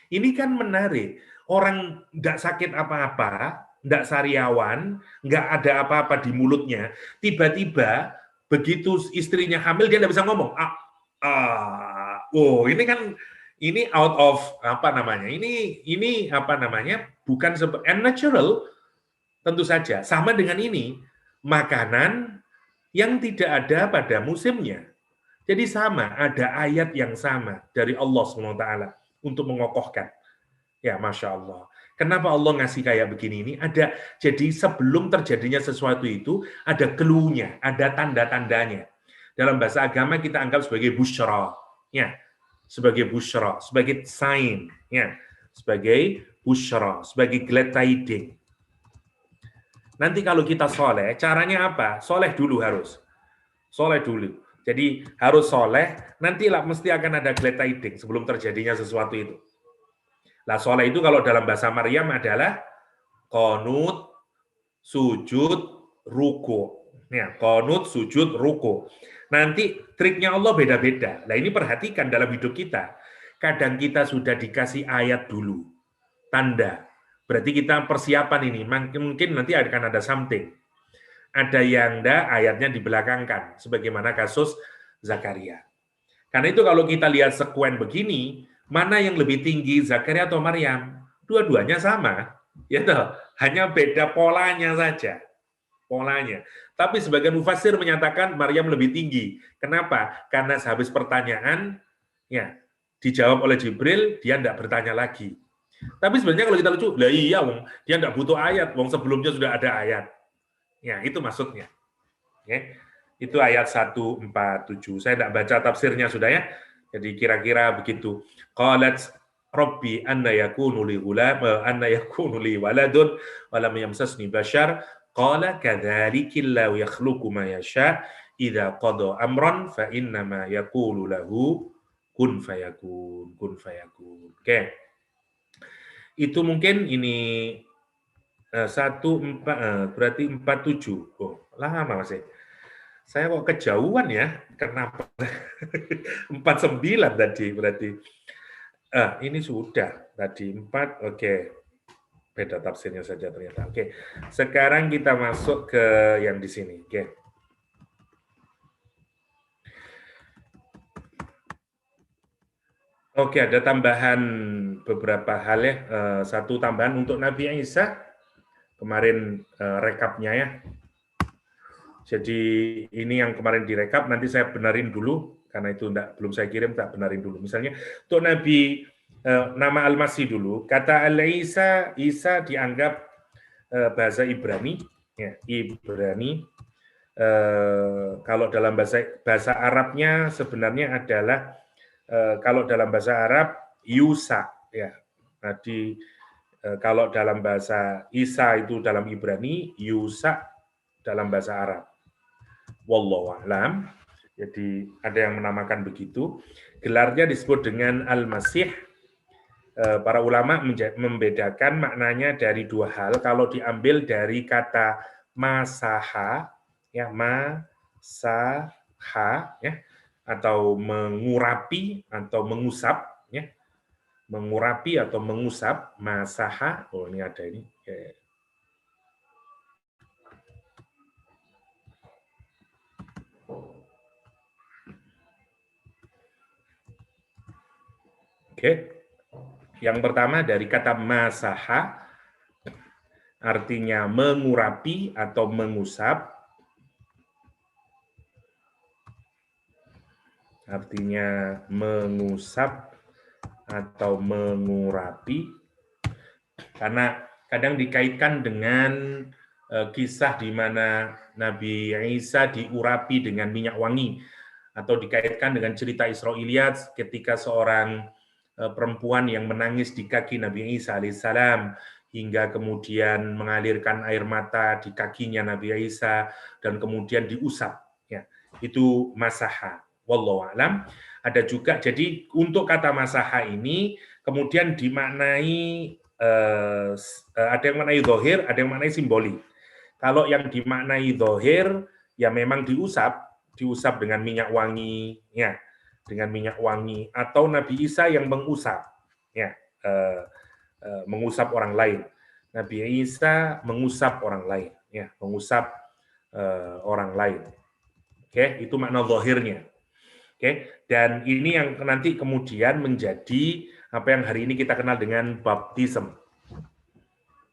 Ini kan menarik. Orang tidak sakit apa-apa, tidak sariawan, nggak ada apa-apa di mulutnya. Tiba-tiba begitu istrinya hamil dia tidak bisa ngomong. Ini kan ini out of apa namanya? Ini apa namanya? Bukan natural tentu saja. Sama dengan ini makanan yang tidak ada pada musimnya. Jadi sama, ada ayat yang sama dari Allah SWT untuk mengokohkan. Ya, Masya Allah. Kenapa Allah ngasih kayak begini ini? Ada, jadi sebelum terjadinya sesuatu itu, ada clue-nya, ada tanda-tandanya. Dalam bahasa agama kita anggap sebagai busyra. Ya, sebagai busyra, sebagai sign. Ya, sebagai busyra, sebagai glad tiding. Nanti kalau kita soleh, caranya apa? Soleh dulu harus. Soleh dulu. Jadi harus soleh, nantilah mesti akan ada glad tiding sebelum terjadinya sesuatu itu. Nah, soleh itu kalau dalam bahasa Maryam adalah qanut, sujud, ruku. Ya, qanut, sujud, ruku. Nanti triknya Allah beda-beda. Nah, ini perhatikan dalam hidup kita. Kadang kita sudah dikasih ayat dulu. Tanda. Berarti kita persiapan ini. Mungkin nanti akan ada something. Ada yang ayatnya dibelakangkan. Sebagaimana kasus Zakaria. Karena itu kalau kita lihat sekuen begini, mana yang lebih tinggi, Zakaria atau Maryam? Dua-duanya sama, ya toh. Hanya beda polanya saja, polanya. Tapi sebagian mufassir menyatakan Maryam lebih tinggi. Kenapa? Karena sehabis pertanyaan, ya dijawab oleh Jibril, dia tidak bertanya lagi. Tapi sebenarnya kalau kita lucu, lah iya, wong dia tidak butuh ayat, wong sebelumnya sudah ada ayat. Ya itu maksudnya. Ya. Itu ayat 147. Saya tidak baca tafsirnya sudah ya. Jadi kira-kira begitu. Qalat Rabbi anna yakunu li ghulam anna yakunu li waladun wa lam yamsasni bashar qala kadzalikallahu yakhluqu ma yasha idza qada amran fa inna ma yaqulu lahu kun fayakun kun fayakun. Oke. Itu mungkin ini 14 berarti 47. Oh, lama masih. Saya kok kejauhan ya, kenapa? 49 tadi berarti. Ini sudah tadi 4, oke. Beda tafsirnya saja ternyata. Oke. Sekarang kita masuk ke yang di sini. Oke. Oke, ada tambahan beberapa hal ya. Satu tambahan untuk Nabi Isa. Kemarin rekapnya ya. Jadi ini yang kemarin direkap, nanti saya benarin dulu, karena itu belum saya kirim, tak benarin dulu. Misalnya, untuk Nabi, nama Al-Masih dulu, kata Al-Isa, Isa dianggap bahasa Ibrani, ya, Ibrani. Kalau dalam bahasa Arabnya sebenarnya adalah, kalau dalam bahasa Arab, Yusa. Ya. Jadi, kalau dalam bahasa Isa itu dalam Ibrani, Yusa dalam bahasa Arab. Wallahu a'lam. Jadi ada yang menamakan begitu. Gelarnya disebut dengan Al-Masih. Para ulama membedakan maknanya dari dua hal. Kalau diambil dari kata masaha, ya masaha, ya, atau mengurapi atau mengusap, ya, mengurapi atau mengusap, masaha. Oh ini ada ini. Ya. Oke, yang pertama dari kata masaha, artinya mengurapi atau mengusap, artinya mengusap atau mengurapi, karena kadang dikaitkan dengan kisah di mana Nabi Isa diurapi dengan minyak wangi. atau dikaitkan dengan cerita Israiliyat ketika seorang perempuan yang menangis di kaki Nabi Isa alaihissalam hingga kemudian mengalirkan air mata di kakinya Nabi Isa dan kemudian diusap, ya. Itu masaha. Wallahu a'lam. Ada juga, jadi untuk kata masaha ini kemudian dimaknai ada yang maknai zahir, ada yang maknai simbolik. Kalau yang dimaknai zahir ya memang diusap dengan minyak wangi, ya, dengan minyak wangi, atau Nabi Isa yang mengusap, ya, mengusap orang lain. Nabi Isa mengusap orang lain, ya, mengusap orang lain. Oke, itu makna zahirnya. Oke, dan ini yang nanti kemudian menjadi apa yang hari ini kita kenal dengan baptism.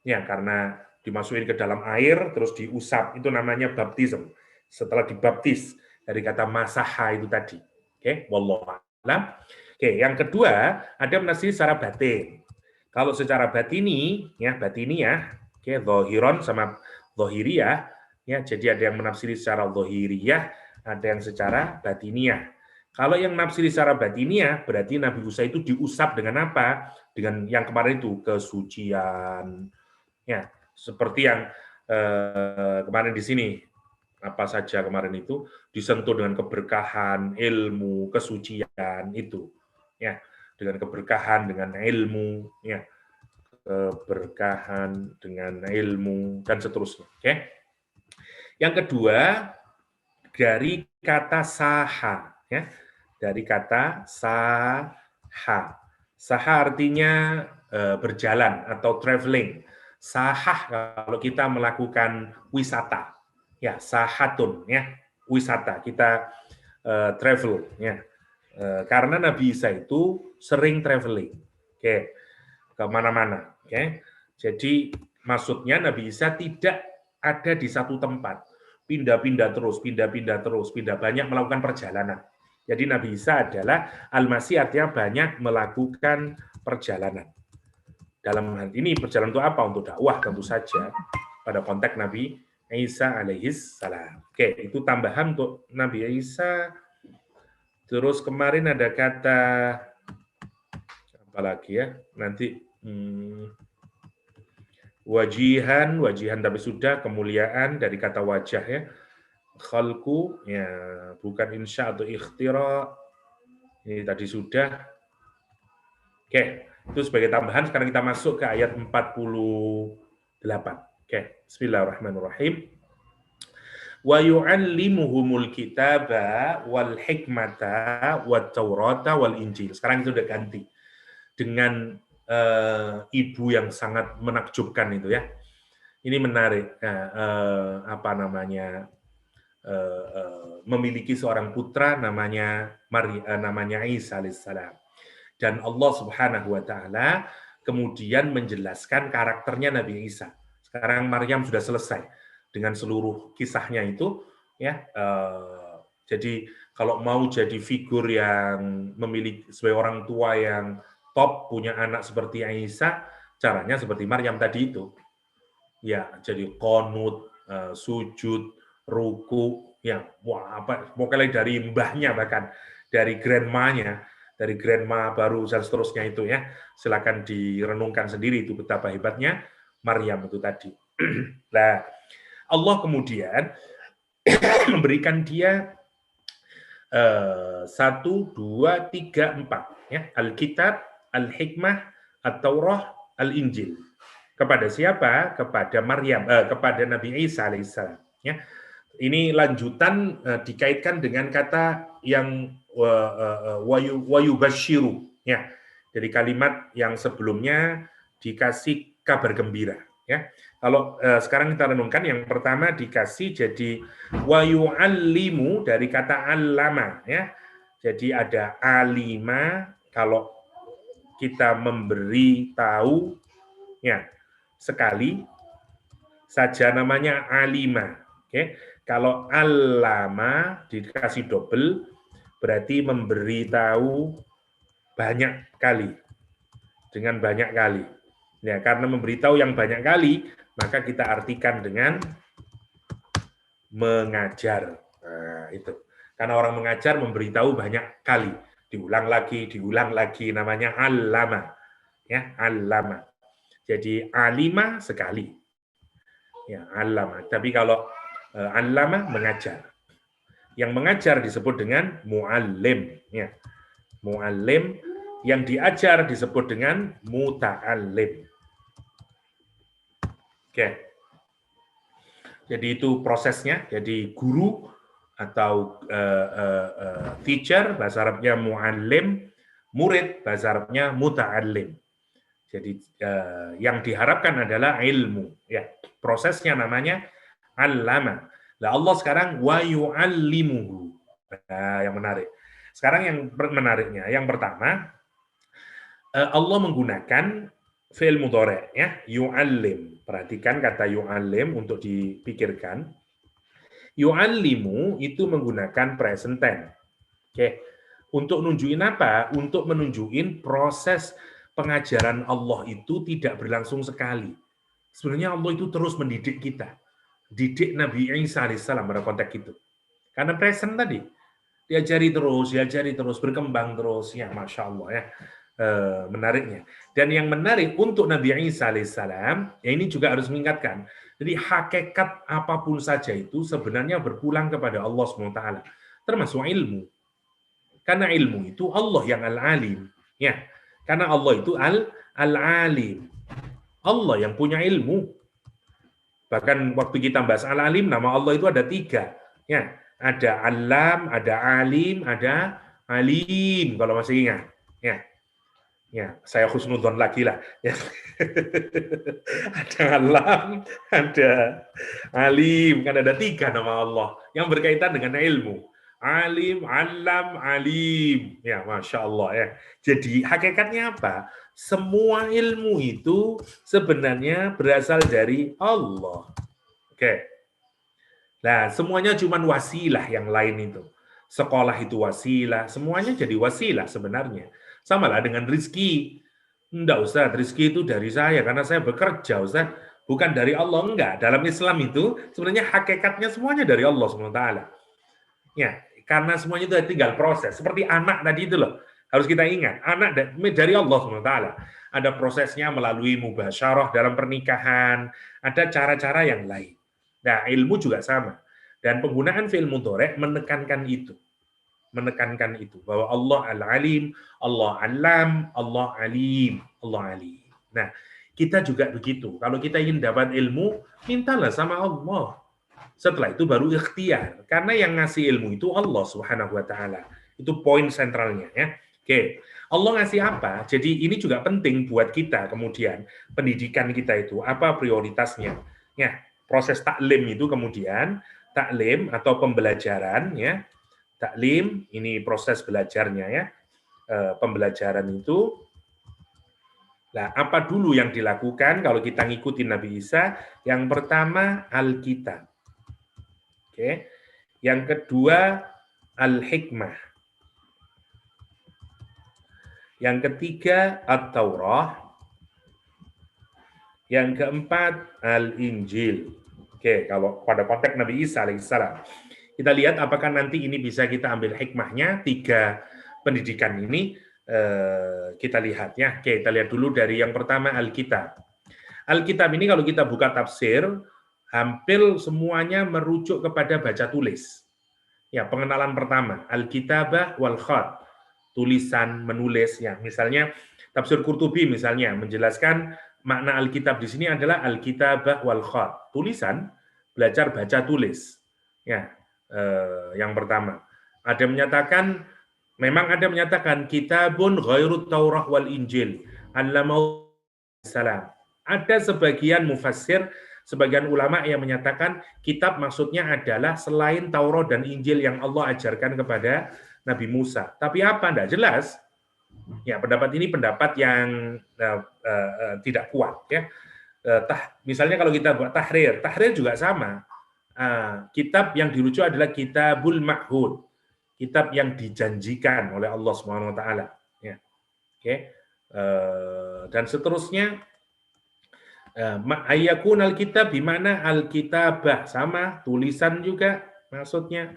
Ya, karena dimasukin ke dalam air terus diusap, itu namanya baptism. Setelah dibaptis dari kata masaha itu tadi. Oke, wallahu a'lam. Oke, yang kedua ada menafsir secara batin. Kalau secara batini, ya batiniyah, oke, zahiron sama zahiriyah, ya, jadi ada yang menafsiri secara zahiriyah, ada yang secara batiniyah. Kalau yang nafsiri secara batiniah, berarti Nabi Musa itu diusap dengan apa? Dengan yang kemarin itu, kesucian. Ya, seperti yang kemarin di sini, apa saja kemarin itu, disentuh dengan keberkahan, ilmu, kesucian, itu. Ya, dengan keberkahan, dengan ilmu, ya. Keberkahan dengan ilmu, dan seterusnya. Oke. Yang kedua, dari kata saha, ya. Dari kata saha. Saha artinya berjalan atau traveling. Sahah kalau kita melakukan wisata. Ya, sahatun, ya, wisata. Kita travel, ya. Karena Nabi Isa itu sering traveling. Oke. Kemana-mana. Oke. Jadi maksudnya Nabi Isa tidak ada di satu tempat. Pindah-pindah terus, banyak melakukan perjalanan. Jadi Nabi Isa adalah Al-Masih, artinya banyak melakukan perjalanan. Dalam hal ini perjalanan untuk apa? Untuk dakwah tentu saja pada konteks Nabi Isa alaihis salam. Oke, itu tambahan untuk Nabi Isa. Terus kemarin ada kata apa lagi ya? Nanti wajihan tapi sudah, kemuliaan dari kata wajah, ya. Khalqu, ya, bukan insya atau ikhtira, ini tadi sudah. Oke, itu sebagai tambahan. Sekarang kita masuk ke ayat 48. Oke, bismillahirrahmanirrahim. Wa yu'allimuhumul kitaba wal hikmata wat taurata wal injil. Sekarang itu udah ganti dengan ibu yang sangat menakjubkan itu, ya. Ini menarik, apa namanya, memiliki seorang putra namanya Isa alaihissalam, dan Allah Subhanahu wa taala kemudian menjelaskan karakternya Nabi Isa. Sekarang Maryam sudah selesai dengan seluruh kisahnya itu, ya. Jadi kalau mau jadi figur yang memiliki sebagai orang tua yang top, punya anak seperti Isa, caranya seperti Maryam tadi itu. Ya, jadi qunut, sujud, ruku, ya, wah, apa, pokoknya dari mbahnya, bahkan dari grandma-nya, dari grandma baru dan seterusnya itu, ya. Silakan direnungkan sendiri itu betapa hebatnya Maryam itu tadi. Nah, Allah kemudian memberikan dia 1, 2, 3, 4, ya, Alkitab, Al-Hikmah, At-Taurah, Al-Injil. Kepada siapa? Kepada Maryam, kepada Nabi Isa alaihissalam. Ya. Ini lanjutan dikaitkan dengan kata yang wayubashiru. Ya. Dari kalimat yang sebelumnya dikasih kabar gembira. Ya. Kalau sekarang kita renungkan, yang pertama dikasih jadi wayu'allimu dari kata allama. Ya. Jadi ada alima, kalau kita memberi tahu, ya, sekali saja namanya alima. Oke, kalau allama dikasih double berarti memberitahu banyak kali, dengan banyak kali. Ya, karena memberitahu yang banyak kali, maka kita artikan dengan mengajar. Nah, itu. Karena orang mengajar memberitahu banyak kali, diulang lagi, namanya allama. Ya, allama. Jadi alima sekali. Ya, allama. Tapi kalau allama mengajar. Yang mengajar disebut dengan muallim, ya. Muallim, yang diajar disebut dengan muta'allim. Oke. Jadi itu prosesnya. Jadi guru atau teacher, bahasa Arabnya muallim, murid, bahasa Arabnya muta'allim. Jadi yang diharapkan adalah ilmu. Ya, prosesnya namanya allama. Nah, Allah sekarang wa yu'allimuhu. Nah, yang menarik. Sekarang yang menariknya, yang pertama, Allah menggunakan fi'il mudhari', ya, yu'allim. Perhatikan kata yu'allim untuk dipikirkan. Yu'allimu itu menggunakan present tense. Oke. Untuk nunjukin apa? Untuk menunjukin proses pengajaran Allah itu tidak berlangsung sekali. Sebenarnya Allah itu terus mendidik kita. Didik Nabi Isa alaihissalam pada konteks itu. Karena present tadi. Diajari terus, berkembang terus. Ya, Masya Allah ya. Menariknya. Dan yang menarik untuk Nabi Isa alaihissalam, ya ini juga harus mengingatkan. Jadi hakikat apapun saja itu sebenarnya berpulang kepada Allah SWT. Termasuk ilmu. Karena ilmu itu Allah yang al-alim. Ya. Karena Allah itu al-alim. Allah yang punya ilmu. Bahkan waktu kita bahas al-alim, nama Allah itu ada 3. Ya, ada alam, ada alim, ada alim. Kalau masih ingat. Ya, ya, saya husnudzon lagi lah. Ya. Ada alam, ada alim. Kan ada 3 nama Allah yang berkaitan dengan ilmu. Alim, alam, alim. Ya, Masya Allah ya. Jadi hakikatnya apa? Semua ilmu itu sebenarnya berasal dari Allah. Oke. Nah, semuanya cuma wasilah yang lain itu. Sekolah itu wasilah, semuanya jadi wasilah sebenarnya. Sama lah dengan rizki. Enggak, Ustaz, rizki itu dari saya karena saya bekerja, Ustaz. Bukan dari Allah, enggak. Dalam Islam itu sebenarnya hakikatnya semuanya dari Allah SWT. Ya, karena semuanya itu tinggal proses. Seperti anak tadi itu loh. Harus kita ingat, anak dari Allah SWT. Ada prosesnya melalui mubasyarah dalam pernikahan, ada cara-cara yang lain. Nah, ilmu juga sama. Dan penggunaan fi'il mudhari' menekankan itu. Menekankan itu. Bahwa Allah al-alim, Allah alam, Allah alim, Allah alim. Nah, kita juga begitu. Kalau kita ingin dapat ilmu, mintalah sama Allah. Setelah itu baru ikhtiar. Karena yang ngasih ilmu itu Allah Subhanahu wa taala. Itu poin sentralnya ya. Oke. Allah ngasih apa? Jadi ini juga penting buat kita kemudian pendidikan kita itu apa prioritasnya. Ya, proses taklim itu kemudian taklim atau pembelajaran ya. Taklim ini proses belajarnya ya. Pembelajaran itu. Nah, apa dulu yang dilakukan kalau kita ngikutin Nabi Isa? Yang pertama Alkitab. Oke. Yang kedua al-hikmah. Yang ketiga at-Taurah. Yang keempat al-Injil. Oke, kalau pada konteks Nabi Isa alaihissalam. Kita lihat apakah nanti ini bisa kita ambil hikmahnya 3 pendidikan ini kita lihat ya. Oke, kita lihat dulu dari yang pertama Alkitab. Alkitab ini kalau kita buka tafsir hampir semuanya merujuk kepada baca tulis. Ya, pengenalan pertama, Alkitabah wal khat. Tulisan, menulis ya. Misalnya tafsir Qurtubi misalnya menjelaskan makna Alkitab di sini adalah Alkitabah wal khat. Tulisan, belajar baca tulis. Ya, yang pertama. Ada menyatakan memang ada menyatakan kitabun ghairut Taurah wal Injil. Allamahu salam. Ada sebagian mufassir, sebagian ulama yang menyatakan kitab maksudnya adalah selain Taurat dan Injil yang Allah ajarkan kepada Nabi Musa. Tapi apa? Tidak jelas. Ya, pendapat ini pendapat yang tidak kuat. Ya. Misalnya kalau kita buat tahrir juga sama. Kitab yang dirujuk adalah Kitabul Ma'hud. Kitab yang dijanjikan oleh Allah SWT. Ya. Oke. Dan seterusnya, ayyakun alkitab di mana alkitabah sama tulisan juga maksudnya.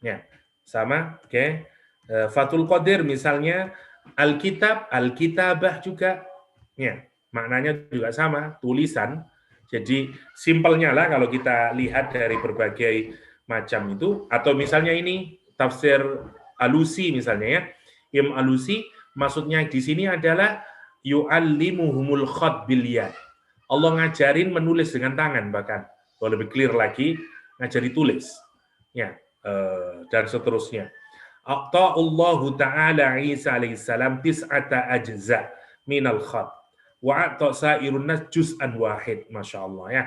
Ya, sama. Oke. Fathul Qadir misalnya Alkitab, Alkitabah juga. Ya, maknanya juga sama, tulisan. Jadi simpelnya lah kalau kita lihat dari berbagai macam itu, atau misalnya ini tafsir Alusi misalnya ya. Im Alusi maksudnya di sini adalah yu'allimuhumul khat bil yad. Allah ngajarin menulis dengan tangan, bahkan kalau lebih clear lagi ngajari tulis. Ya, dan seterusnya. Aqta'allahu ta'ala Isa alaihissalam tis'ata ajza minal khat wa a'ta' sa'irun nas juz'an wahid. Masya Allah ya.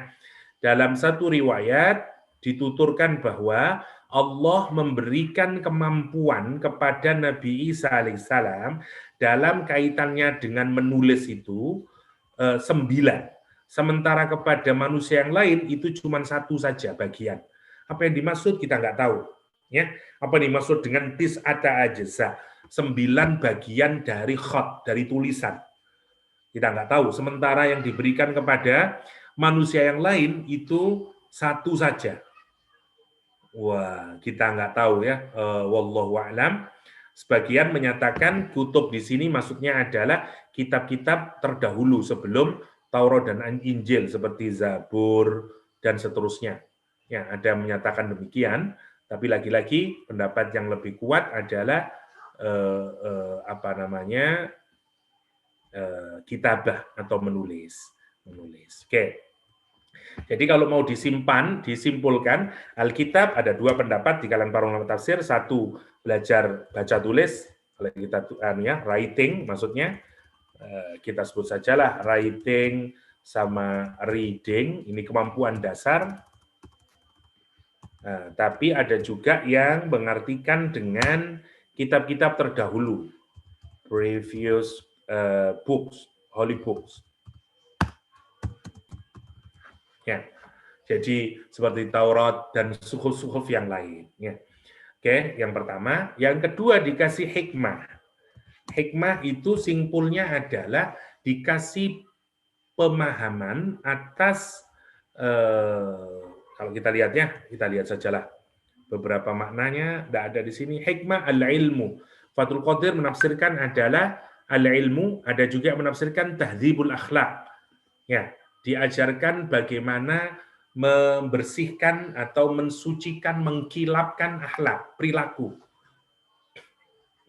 Dalam satu riwayat dituturkan bahwa Allah memberikan kemampuan kepada Nabi Isa alaihissalam dalam kaitannya dengan menulis itu 9. Sementara kepada manusia yang lain itu cuma 1 saja bagian. Apa yang dimaksud kita nggak tahu. Ya, apa yang dimaksud dengan tis'ata ajza, 9 bagian dari khat, dari tulisan. Kita nggak tahu. Sementara yang diberikan kepada manusia yang lain itu 1 saja. Wah, kita nggak tahu ya. Wallahu a'lam. Sebagian menyatakan kutub di sini maksudnya adalah kitab-kitab terdahulu sebelum Taurat dan Injil seperti Zabur dan seterusnya. Ya, ada yang menyatakan demikian. Tapi lagi-lagi pendapat yang lebih kuat adalah kitabah atau menulis. Oke. Jadi kalau mau disimpan, disimpulkan Alkitab ada 2 pendapat di kalangan para ulama tafsir. 1 belajar baca tulis, kalau kita writing maksudnya kita sebut sajalah writing sama reading, ini kemampuan dasar. Tapi ada juga yang mengartikan dengan kitab-kitab terdahulu, previous books, holy books. Ya, jadi seperti Taurat dan suhuf-suhuf yang lain. Ya. Oke, yang pertama. Yang kedua dikasih hikmah. Hikmah itu simpulnya adalah dikasih pemahaman atas kalau kita lihat ya, kita lihat sajalah beberapa maknanya, tidak ada di sini. Hikmah al-ilmu. Fathul Qadir menafsirkan adalah al-ilmu, ada juga menafsirkan tahdzibul akhlak. Ya, diajarkan bagaimana membersihkan atau mensucikan, mengkilapkan akhlak, perilaku.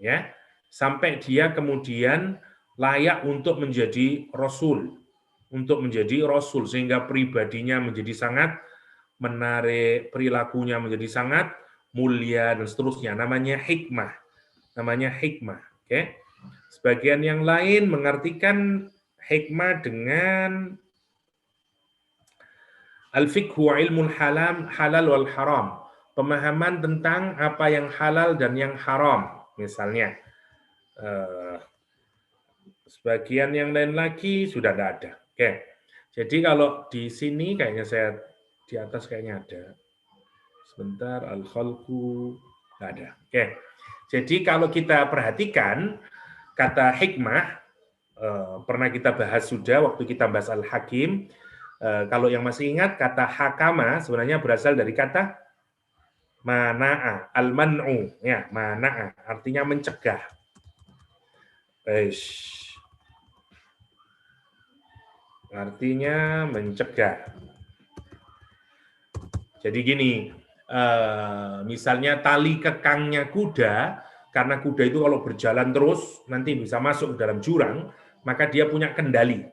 Ya, sampai dia kemudian layak untuk menjadi rasul, sehingga pribadinya menjadi sangat menarik, perilakunya menjadi sangat mulia dan seterusnya. Namanya hikmah. Oke. Sebagian yang lain mengartikan hikmah dengan al-fiqhu wa ilmul halal wal haram. Pemahaman tentang apa yang halal dan yang haram. Misalnya, sebagian yang lain lagi sudah tidak ada. Oke. Jadi kalau di sini kayaknya saya di atas kayaknya ada. Sebentar, al-khalqu nggak ada. Oke. Jadi kalau kita perhatikan kata hikmah pernah kita bahas sudah waktu kita bahas al-hakim. Kalau yang masih ingat kata hakama sebenarnya berasal dari kata mana'a, al-man'u, ya, mana'a artinya mencegah. Artinya mencegah. Jadi gini, misalnya tali kekangnya kuda, karena kuda itu kalau berjalan terus nanti bisa masuk ke dalam jurang, maka dia punya kendali.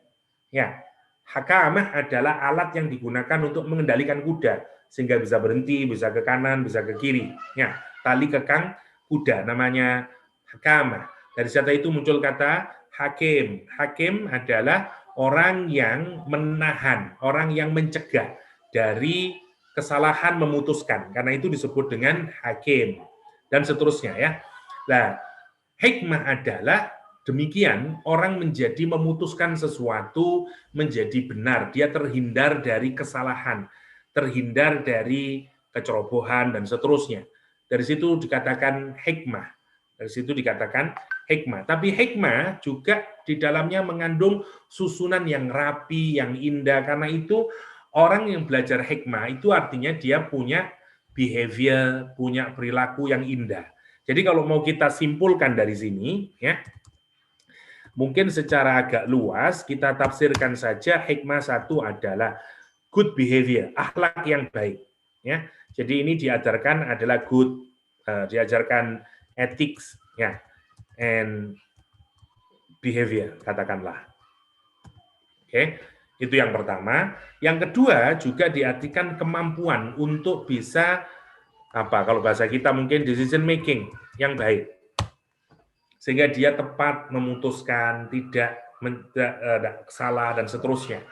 Ya, hakamah adalah alat yang digunakan untuk mengendalikan kuda sehingga bisa berhenti, bisa ke kanan, bisa ke kiri. Ya, tali kekang kuda namanya hakamah. Dari kata itu muncul kata hakim. Hakim adalah orang yang menahan, orang yang mencegah dari kesalahan memutuskan, karena itu disebut dengan hakim dan seterusnya ya. Nah, hikmah adalah demikian, orang menjadi memutuskan sesuatu menjadi benar, dia terhindar dari kesalahan, terhindar dari kecerobohan dan seterusnya. Dari situ dikatakan hikmah. Tapi hikmah juga di dalamnya mengandung susunan yang rapi, yang indah. Karena itu orang yang belajar hikmah itu artinya dia punya behavior, punya perilaku yang indah. Jadi kalau mau kita simpulkan dari sini, ya, mungkin secara agak luas kita tafsirkan saja hikmah satu adalah good behavior, akhlak yang baik. Ya, jadi ini diajarkan adalah good, diajarkan ethics, ya, and behavior, katakanlah. Oke, itu yang pertama. Yang kedua juga diartikan kemampuan untuk bisa apa? Kalau bahasa kita mungkin decision making yang baik, sehingga dia tepat memutuskan, tidak salah dan seterusnya.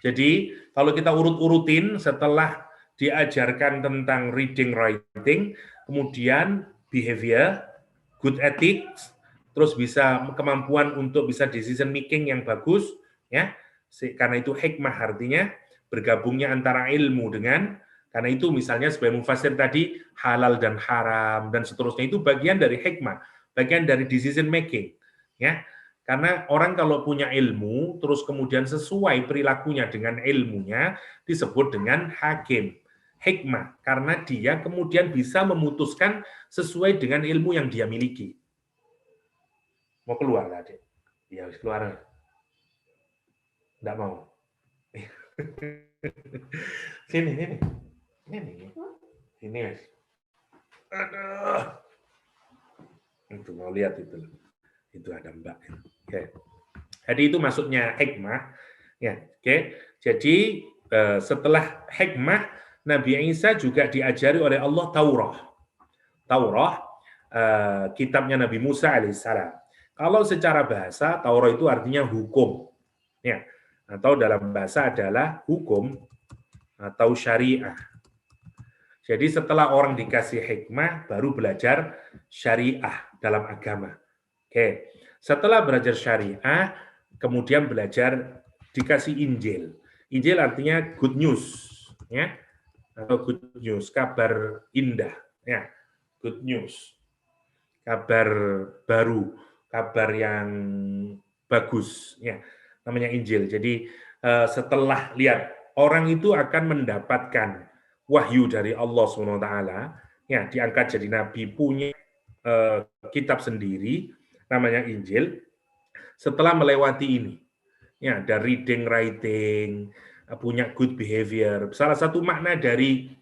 Jadi kalau kita urut-urutin setelah diajarkan tentang reading, writing, kemudian behavior, good ethics, terus bisa kemampuan untuk bisa decision making yang bagus, ya. Karena itu hikmah artinya bergabungnya antara ilmu dengan, karena itu misalnya sebagai mufasir tadi halal dan haram dan seterusnya itu bagian dari hikmah, bagian dari decision making, ya. Karena orang kalau punya ilmu terus kemudian sesuai perilakunya dengan ilmunya disebut dengan hakim, hikmah, karena dia kemudian bisa memutuskan sesuai dengan ilmu yang dia miliki. Mau keluar nggak, Adik? Ya, harus keluar. Nggak mau. Sini. Ini, Mas. Aduh. Itu mau lihat itu. Itu ada Mbak. Oke. Jadi itu maksudnya hikmah. Ya, oke. Jadi setelah hikmah, Nabi Isa juga diajari oleh Allah Taurah. Taurah, kitabnya Nabi Musa alaihissalam. Kalau secara bahasa, Taurah itu artinya hukum. Ya, atau dalam bahasa adalah hukum atau syariah. Jadi setelah orang dikasih hikmah, baru belajar syariah dalam agama. Oke, setelah belajar syariah, kemudian belajar dikasih Injil. Injil artinya good news, ya, atau good news, kabar indah, ya, good news, kabar baru, kabar yang bagus, ya, namanya Injil. Jadi setelah lihat orang itu akan mendapatkan wahyu dari Allah SWT, ya, diangkat jadi nabi, punya kitab sendiri namanya Injil. Setelah melewati ini, ya, dari reading, writing, punya good behavior. Salah satu makna dari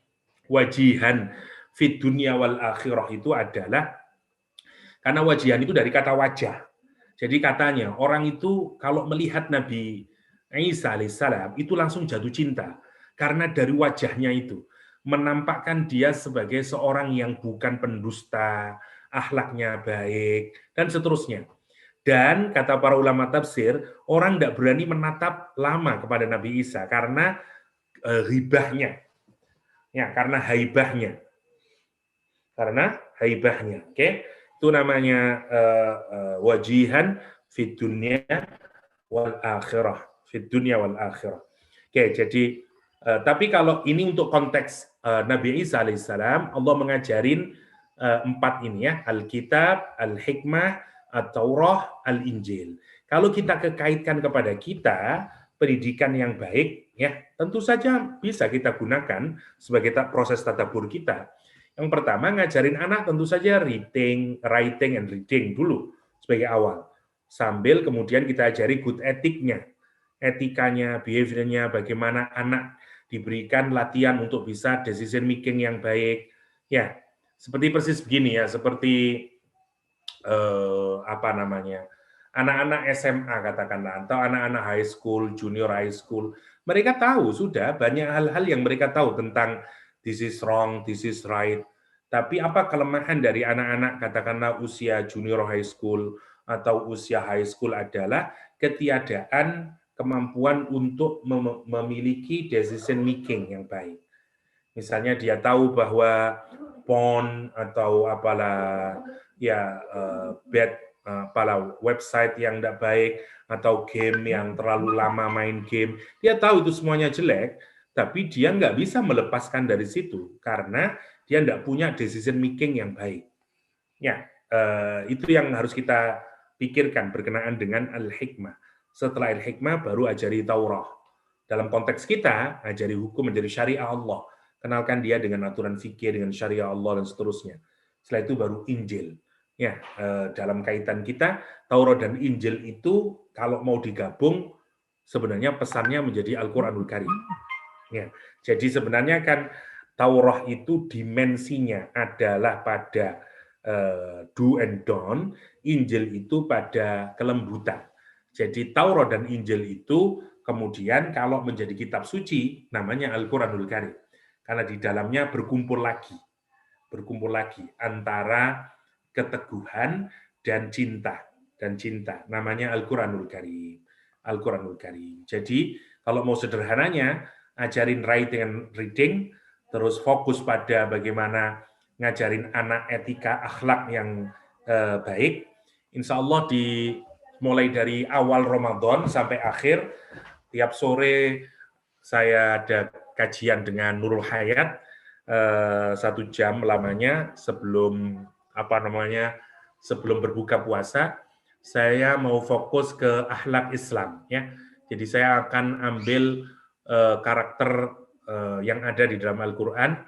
wajihan fid dunya wal akhirah itu adalah karena wajihan itu dari kata wajah. Jadi katanya orang itu kalau melihat Nabi Isa alaihissalam itu langsung jatuh cinta karena dari wajahnya itu menampakkan dia sebagai seorang yang bukan pendusta, akhlaknya baik dan seterusnya. Dan kata para ulama tafsir, orang tidak berani menatap lama kepada Nabi Isa karena hibahnya, ya, karena haibahnya, oke. Itu namanya wajihan fid dunya wal akhirah, fid dunya wal akhirah. Oke, jadi tapi kalau ini untuk konteks Nabi Isa alaihissalam, Allah mengajarin 4 ini, ya, Alkitab, Al-Hikmah, At-Taurah, Al-Injil. Kalau kita kekaitkan kepada kita pendidikan yang baik, ya, tentu saja bisa kita gunakan sebagai proses tadabbur kita. Yang pertama, ngajarin anak tentu saja reading, writing, and reading dulu sebagai awal. Sambil kemudian kita ajari good ethic-nya, etikanya, behavior-nya, bagaimana anak diberikan latihan untuk bisa decision making yang baik. Ya, seperti persis begini, ya, seperti anak-anak SMA katakanlah, atau anak-anak high school, junior high school. Mereka tahu sudah banyak hal-hal yang mereka tahu tentang this is wrong, this is right. Tapi apa kelemahan dari anak-anak katakanlah usia junior high school atau usia high school adalah ketiadaan kemampuan untuk memiliki decision making yang baik. Misalnya dia tahu bahwa porn atau apalah, ya, bad, apalah website yang tidak baik atau game yang terlalu lama main game. Dia tahu itu semuanya jelek, tapi dia nggak bisa melepaskan dari situ karena dia tidak punya decision making yang baik. Ya, itu yang harus kita pikirkan berkenaan dengan al-hikmah. Setelah al-hikmah baru ajari Taurah. Dalam konteks kita, ajari hukum menjadi syariah Allah. kenalkan dia dengan aturan fikih, dengan syariat Allah dan seterusnya. Setelah itu baru Injil. Ya, dalam kaitan kita Taurat dan Injil itu kalau mau digabung sebenarnya pesannya menjadi Al-Qur'anul Karim. Ya, jadi sebenarnya kan Taurat itu dimensinya adalah pada do and don't, Injil itu pada kelembutan. Jadi Taurat dan Injil itu kemudian kalau menjadi kitab suci namanya Al-Qur'anul Karim. Karena di dalamnya berkumpul lagi antara keteguhan dan cinta namanya Al-Qur'anul Karim. Al-Qur'anul Karim. Jadi kalau mau sederhananya ajarin writing and reading, terus fokus pada bagaimana ngajarin anak etika akhlak yang baik. Insya Allah mulai dari awal Ramadan sampai akhir, tiap sore saya ada kajian dengan Nurul Hayat 1 jam lamanya sebelum sebelum berbuka puasa. Saya mau fokus ke akhlak Islam ya. Jadi saya akan ambil karakter yang ada di dalam Al-Qur'an,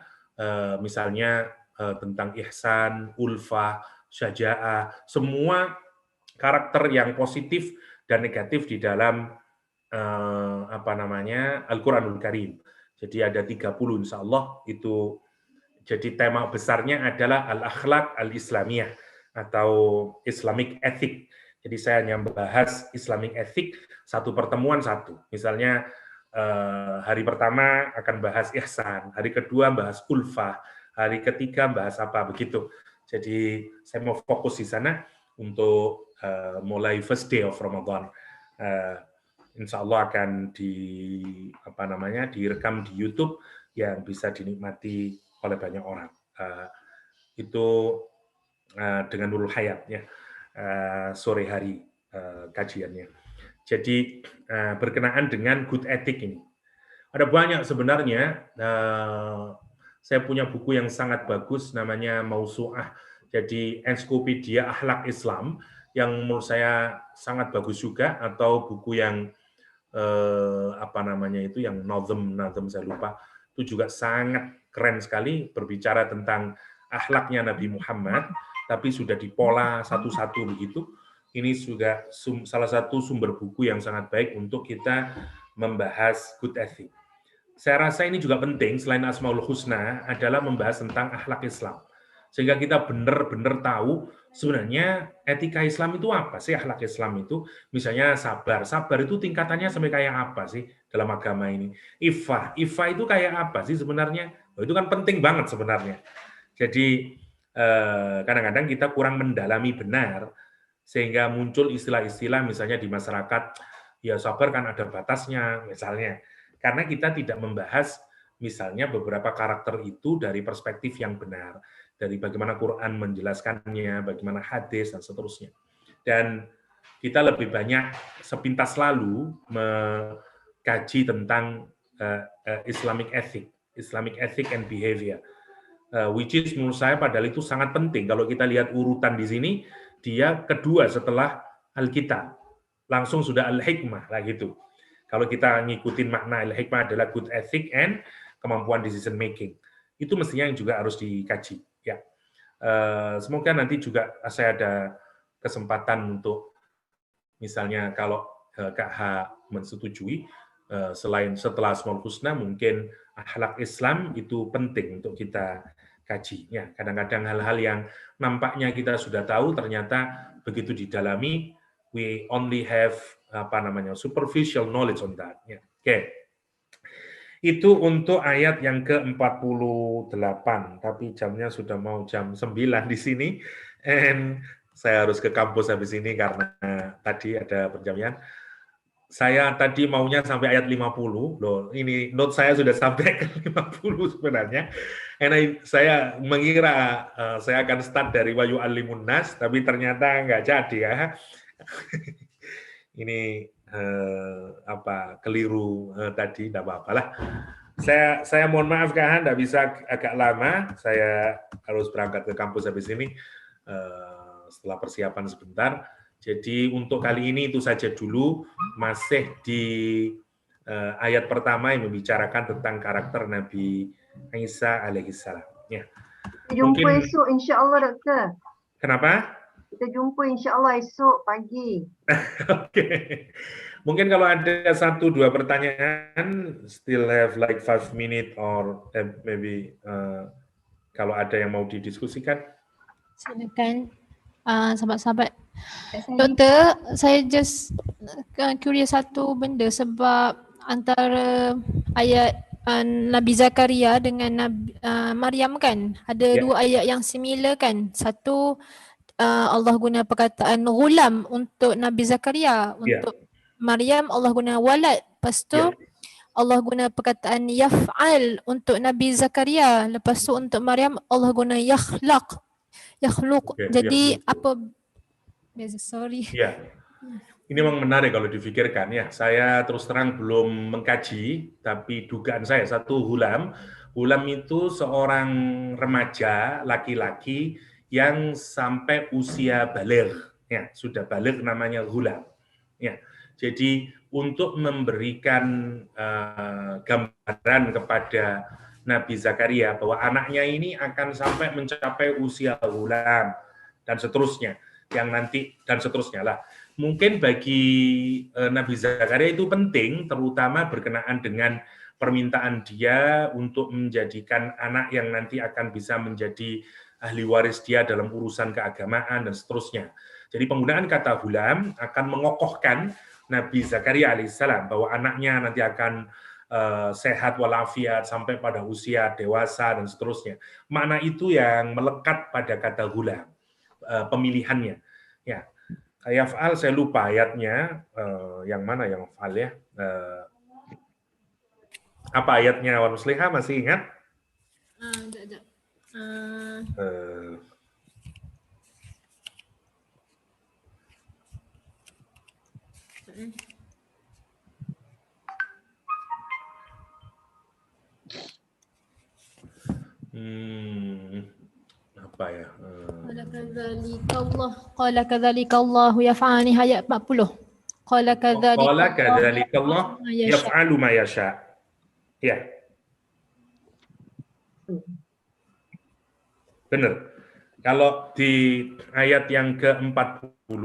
misalnya tentang ihsan, ulfah, syaja'ah, semua karakter yang positif dan negatif di dalam Al-Qur'anul Karim. Jadi ada 30 insya Allah itu. Jadi tema besarnya adalah al-akhlak al-islamiyah atau Islamic ethic. Jadi saya hanya membahas Islamic ethic, satu pertemuan satu. Misalnya hari pertama akan bahas ihsan, hari kedua bahas ulfah, hari ketiga bahas apa begitu. Jadi saya mau fokus di sana untuk mulai first day of Ramadan. Insya Allah akan direkam di YouTube yang bisa dinikmati oleh banyak orang. Itu dengan Nurul Hayat ya, sore hari kajiannya. Jadi berkenaan dengan good ethic ini. Ada banyak sebenarnya. Saya punya buku yang sangat bagus namanya Mausu'ah. Jadi ensiklopedia akhlak Islam yang menurut saya sangat bagus juga, atau buku yang yang Nazm saya lupa, itu juga sangat keren sekali, berbicara tentang akhlaknya Nabi Muhammad, tapi sudah dipola satu-satu begitu. Ini juga salah satu sumber buku yang sangat baik untuk kita membahas good ethic. Saya rasa ini juga penting, selain Asmaul Husna, adalah membahas tentang akhlak Islam. Sehingga kita benar-benar tahu sebenarnya etika Islam itu apa sih, akhlak Islam itu. Misalnya sabar itu tingkatannya sampai kayak apa sih dalam agama ini. Ifah itu kayak apa sih sebenarnya. Itu kan penting banget sebenarnya. Jadi kadang-kadang kita kurang mendalami benar, sehingga muncul istilah-istilah misalnya di masyarakat, ya sabar kan ada batasnya misalnya. Karena kita tidak membahas misalnya beberapa karakter itu dari perspektif yang benar, dari bagaimana Quran menjelaskannya, bagaimana hadis, dan seterusnya. Dan kita lebih banyak sepintas lalu mengkaji tentang Islamic ethic and behavior, which is menurut saya padahal itu sangat penting. Kalau kita lihat urutan di sini, dia kedua setelah Alkitab, langsung sudah Al-Hikmah lah gitu. Kalau kita ngikutin makna Al-Hikmah adalah good ethic and kemampuan decision making, itu mestinya yang juga harus dikaji. Ya, semoga nanti juga saya ada kesempatan untuk misalnya kalau Kak H mensetujui, selain setelah Asmaul Husna mungkin akhlak Islam itu penting untuk kita kaji. Ya, kadang-kadang hal-hal yang nampaknya kita sudah tahu ternyata begitu didalami, we only have superficial knowledge on that. Ya, oke. Itu untuk ayat yang ke-48, tapi jamnya sudah mau jam 9 di sini, and saya harus ke kampus habis ini karena tadi ada perjalanan. Saya tadi maunya sampai ayat 50, loh ini note saya sudah sampai ke 50 sebenarnya, and saya mengira saya akan start dari wa yu'allimun nas, tapi ternyata nggak jadi ya. Ini keliru tadi, tidak apa-apa lah. Saya mohon maaf Kak, tidak bisa agak lama. Saya harus berangkat ke kampus habis ini setelah persiapan sebentar. Jadi untuk kali ini itu saja dulu, masih di ayat pertama yang membicarakan tentang karakter Nabi Isa alaihissalam. Ya. Kita jumpa Mungkin- esok insya-Allah doktor. Kenapa? Kita jumpa insya-Allah esok pagi. Oke. Mungkin kalau ada 1-2 pertanyaan, still have like 5 minutes or maybe kalau ada yang mau didiskusikan. Silakan sahabat-sahabat. Doktor, saya just curious satu benda sebab antara ayat Nabi Zakaria dengan Nabi Maryam kan ada Ya. 2 ayat yang similar kan. Satu Allah guna perkataan ghulam untuk Nabi Zakaria, Ya. untuk Maryam Allah guna walad. Lepas tu Ya. Allah guna perkataan yaf'al untuk Nabi Zakaria. Lepas tu untuk Maryam Allah guna yakhlaq. Ya, Jadi yakhluk. apa beza? Sorry. Ya, ini memang menarik kalau difikirkan ya. Saya terus terang belum mengkaji, tapi dugaan saya satu hulam itu seorang remaja laki-laki yang sampai usia baligh, ya sudah baligh namanya hulam. Ya, jadi untuk memberikan gambaran kepada Nabi Zakaria bahwa anaknya ini akan sampai mencapai usia hulam dan seterusnya. Yang nanti dan seterusnya lah. Mungkin bagi Nabi Zakaria itu penting, terutama berkenaan dengan permintaan dia untuk menjadikan anak yang nanti akan bisa menjadi ahli waris dia dalam urusan keagamaan dan seterusnya. Jadi penggunaan kata hulam akan mengokohkan Nabi Zakaria alaihissalam bahwa anaknya nanti akan sehat walafiat sampai pada usia dewasa dan seterusnya. Makna itu yang melekat pada kata hulam. Pemilihannya, ya. Kayak fa'al saya lupa ayatnya, yang mana yang fa'al ya? Apa ayatnya Wan Musliha masih ingat? Sekejap. Apa ya? Qala kadzalika Allah yaf'ani ayat 40. Qala kadzalika Allah yaf'alu ma yasha. Ya. Benar. Kalau di ayat yang ke-40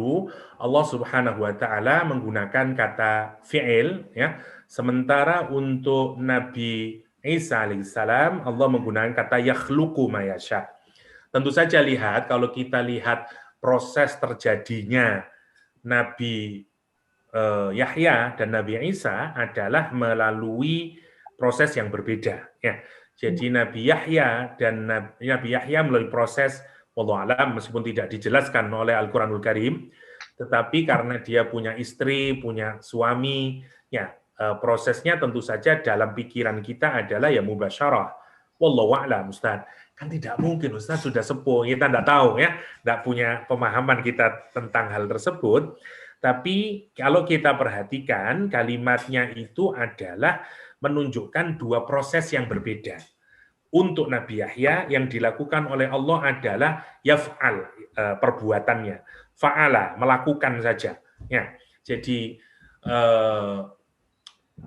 Allah Subhanahu wa taala menggunakan kata fi'il ya. Sementara untuk Nabi Isa alaihissalam Allah menggunakan kata yakhluqu ma yasha. Tentu saja lihat, kalau kita lihat proses terjadinya Nabi Yahya dan Nabi Isa adalah melalui proses yang berbeda. Ya. Jadi Nabi Yahya dan Nabi Yahya melalui proses, wallahu alam, meskipun tidak dijelaskan oleh Al-Quranul Karim, tetapi karena dia punya istri, punya suami, ya prosesnya tentu saja dalam pikiran kita adalah ya mubasyarah. Wallahu a'lam, Ustaz. Kan tidak mungkin, Ustaz sudah sepuh, kita tidak tahu ya, tidak punya pemahaman kita tentang hal tersebut. Tapi kalau kita perhatikan kalimatnya itu adalah menunjukkan 2 proses yang berbeda. Untuk Nabi Yahya yang dilakukan oleh Allah adalah yaf'al, perbuatannya, fa'ala, melakukan saja. Ya, jadi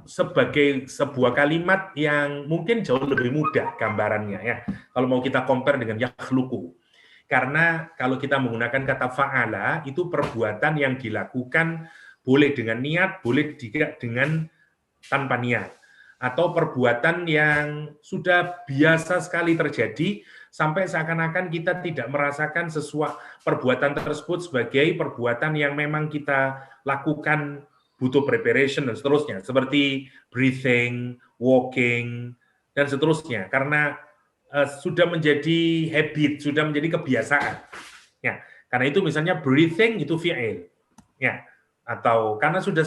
sebagai sebuah kalimat yang mungkin jauh lebih mudah gambarannya ya. Kalau mau kita compare dengan yakhluqu. Karena kalau kita menggunakan kata fa'ala itu perbuatan yang dilakukan boleh dengan niat, boleh tidak dengan tanpa niat. Atau perbuatan yang sudah biasa sekali terjadi sampai seakan-akan kita tidak merasakan sesuatu perbuatan tersebut sebagai perbuatan yang memang kita lakukan butuh preparation dan seterusnya, seperti breathing, walking, dan seterusnya, karena sudah menjadi habit, sudah menjadi kebiasaan. Ya, karena itu misalnya breathing itu fi'il, ya, atau karena sudah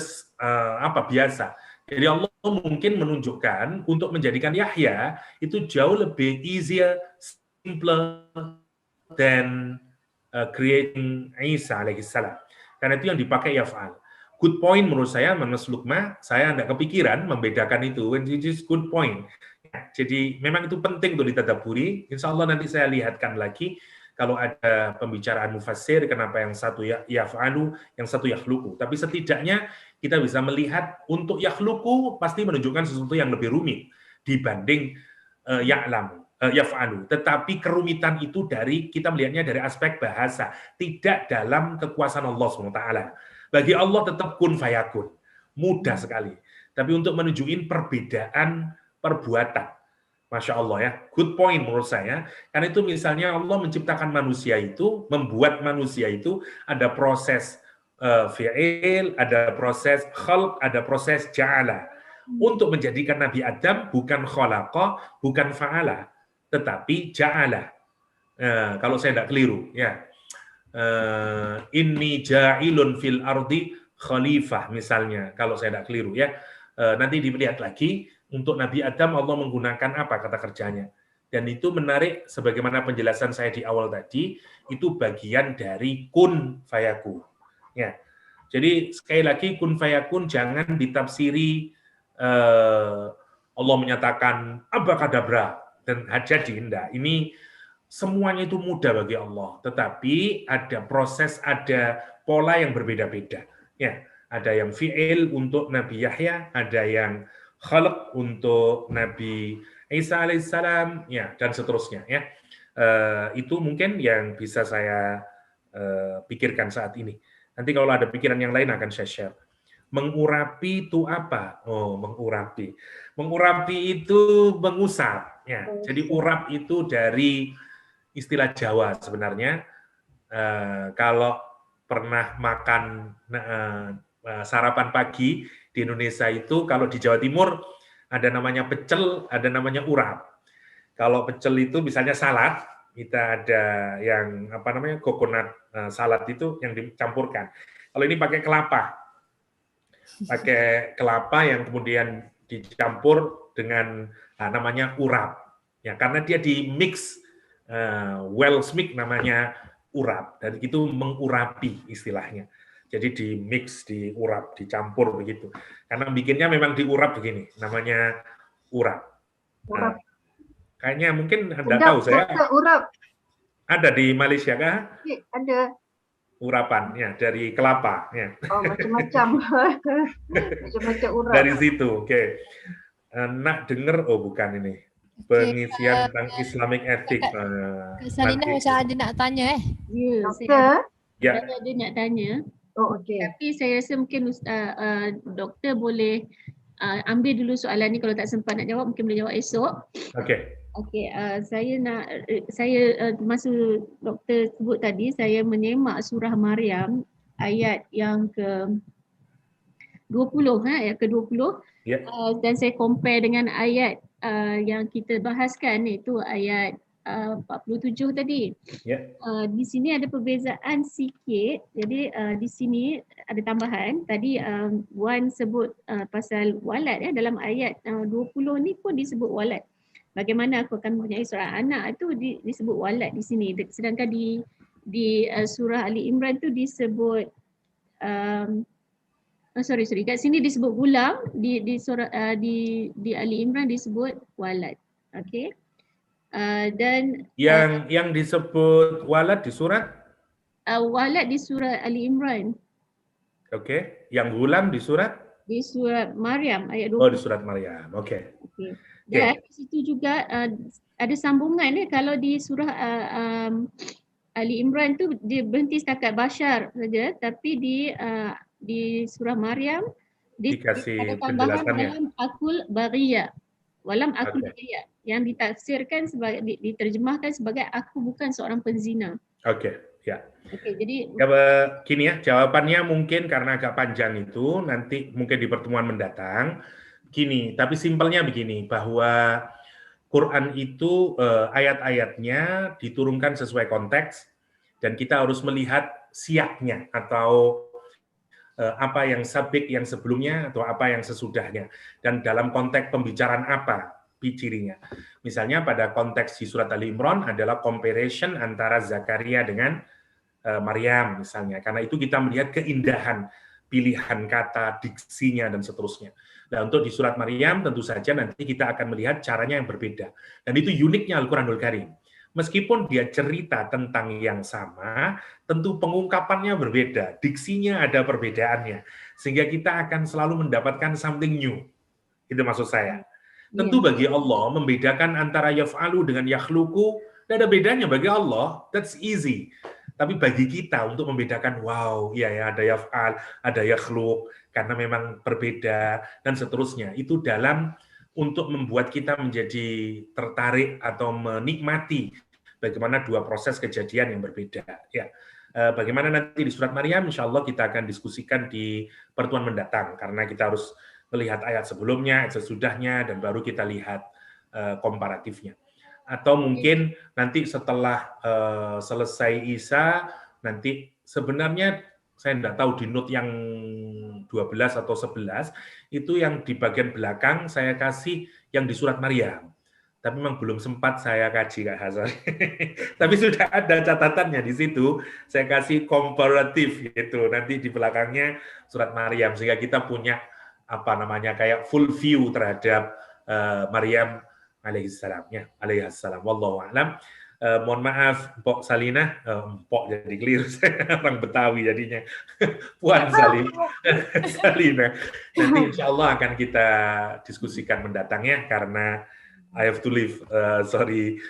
biasa. Jadi Allah mungkin menunjukkan untuk menjadikan Yahya itu jauh lebih easier, simpler than creating Isa alaihissalam. Karena itu yang dipakai yaf'al. Good point menurut saya, Mas Lukma, saya tidak kepikiran membedakan itu. Which is good point. Ya, jadi memang itu penting untuk ditadaburi. Insya Allah nanti saya lihatkan lagi kalau ada pembicaraan mufassir, kenapa yang satu yaf'alu, yang satu yakhluqu. Tapi setidaknya kita bisa melihat untuk yakhluqu pasti menunjukkan sesuatu yang lebih rumit dibanding yaf'alu. Tetapi kerumitan itu kita melihatnya dari aspek bahasa, tidak dalam kekuasaan Allah SWT. Bagi Allah tetap kun fayakun, mudah sekali. Tapi untuk menunjukin perbedaan perbuatan, Masya Allah ya, good point menurut saya. Karena itu misalnya Allah menciptakan manusia itu, membuat manusia itu ada proses fi'il, ada proses khalq, ada proses ja'ala. Untuk menjadikan Nabi Adam bukan khalaqa, bukan fa'ala, tetapi ja'ala. Kalau saya tidak keliru ya. Inni ja'ilun fil ardi khalifah misalnya, kalau saya tidak keliru ya. Nanti dilihat lagi. Untuk Nabi Adam Allah menggunakan apa kata kerjanya. Dan itu menarik sebagaimana penjelasan saya di awal tadi, itu bagian dari kun fayakun. Ya. Jadi sekali lagi kun fayakun jangan ditafsiri Allah menyatakan abrakadabra dan jadi enggak. Ini semuanya itu mudah bagi Allah, tetapi ada proses, ada pola yang berbeda-beda. Ya, ada yang fi'il untuk Nabi Yahya, ada yang khalq untuk Nabi Isa alaihissalam, ya, dan seterusnya ya. Itu mungkin yang bisa saya pikirkan saat ini. Nanti kalau ada pikiran yang lain akan saya share. Mengurapi itu apa? Oh, mengurapi. Mengurapi itu mengusap. Ya. Jadi urap itu dari istilah Jawa sebenarnya. Kalau pernah makan sarapan pagi di Indonesia itu, kalau di Jawa Timur ada namanya pecel, ada namanya urap. Kalau pecel itu misalnya salad, kita ada yang apa namanya coconut salad itu yang dicampurkan. Kalau ini pakai kelapa yang kemudian dicampur dengan namanya urap. Ya, karena dia di mix well mix namanya urap, dan itu mengurapi istilahnya. Jadi di mix, diurap, dicampur begitu. Karena bikinnya memang diurap begini, namanya urap. Urap. Kayaknya mungkin Anda Sedap, tahu saya. Urap. Ada di Malaysia kah? Ada. Urapan, ya, dari kelapa. Ya. Oh, macam-macam. Macam-macam urap. Dari situ, oke. Nak dengar, oh bukan ini. Pengisian tentang Islamic Ethics. Kak Salina macam ada nak tanya Ya, Ada nak tanya. Oh, okey. Tapi saya rasa mungkin doktor boleh ambil dulu soalan ni, kalau tak sempat nak jawab mungkin boleh jawab esok. Okey. Okey, saya masa doktor sebut tadi, saya menyemak surah Maryam ayat yang ke 20 ayat ke 20 dan saya compare dengan ayat yang kita bahaskan, iaitu ayat 47 tadi. Di sini ada perbezaan sikit. Jadi di sini ada tambahan. Tadi Wan sebut pasal walad ya, dalam ayat 20 ni pun disebut walad. Bagaimana aku akan mempunyai seorang anak itu disebut walad di sini. Sedangkan di surah Ali Imran tu disebut kat sini disebut gulam, di surah di Ali Imran disebut walad. Okey. Dan yang disebut walad di surat walad di surah Ali Imran. Okey, yang gulam di surat Maryam ayat 20. Oh, di surat Maryam. Okey. Okay. Dan di situ juga ada sambungan kalau di surah Ali Imran tu dia berhenti setakat bashar saja, tapi di surah Maryam dikasih ada tambahan penjelasannya. walam akul baghiya. Walam akul baghiya yang ditafsirkan sebagai diterjemahkan sebagai aku bukan seorang penzina. Okey, ya. Okey, jadi gini ya, jawabannya mungkin karena agak panjang itu nanti mungkin di pertemuan mendatang. Gini, tapi simpelnya begini, bahwa Quran itu ayat-ayatnya diturunkan sesuai konteks dan kita harus melihat siaknya atau apa yang sabik yang sebelumnya atau apa yang sesudahnya dan dalam konteks pembicaraan apa cirinya. Misalnya pada konteks di surat Ali Imran adalah comparison antara Zakaria dengan Maryam misalnya, karena itu kita melihat keindahan pilihan kata, diksinya dan seterusnya. Nah, untuk di surat Maryam tentu saja nanti kita akan melihat caranya yang berbeda. Dan itu uniknya Al-Qur'anul Karim. Meskipun dia cerita tentang yang sama, tentu pengungkapannya berbeda, diksinya ada perbedaannya, sehingga kita akan selalu mendapatkan something new. Itu maksud saya. Tentu bagi Allah, membedakan antara yaf'alu dengan yakhluqu, tidak ada bedanya bagi Allah, that's easy. Tapi bagi kita untuk membedakan, wow, iya ya ada yaf'al, ada yakhluq, karena memang berbeda, dan seterusnya. Itu dalam untuk membuat kita menjadi tertarik atau menikmati bagaimana dua proses kejadian yang berbeda. Ya, bagaimana nanti di surat Maryam, insya Allah kita akan diskusikan di pertemuan mendatang, karena kita harus melihat ayat sebelumnya, ayat sesudahnya, dan baru kita lihat komparatifnya. Atau mungkin nanti setelah selesai Isa, nanti sebenarnya saya tidak tahu di note yang 12 atau 11, itu yang di bagian belakang saya kasih yang di surat Maryam. Tapi memang belum sempat saya kaji, Kak Hasan. Tapi sudah ada catatannya di situ, saya kasih komparatif gitu. Nanti di belakangnya surat Maryam, sehingga kita punya apa namanya kayak full view terhadap Maryam alaihissalam. Wallahu a'lam. Mohon maaf, Mpok Salina, Mpok jadi keliru, orang Betawi jadinya, Puan Salina. Nanti insya Allah akan kita diskusikan mendatangnya, karena I have to leave, sorry.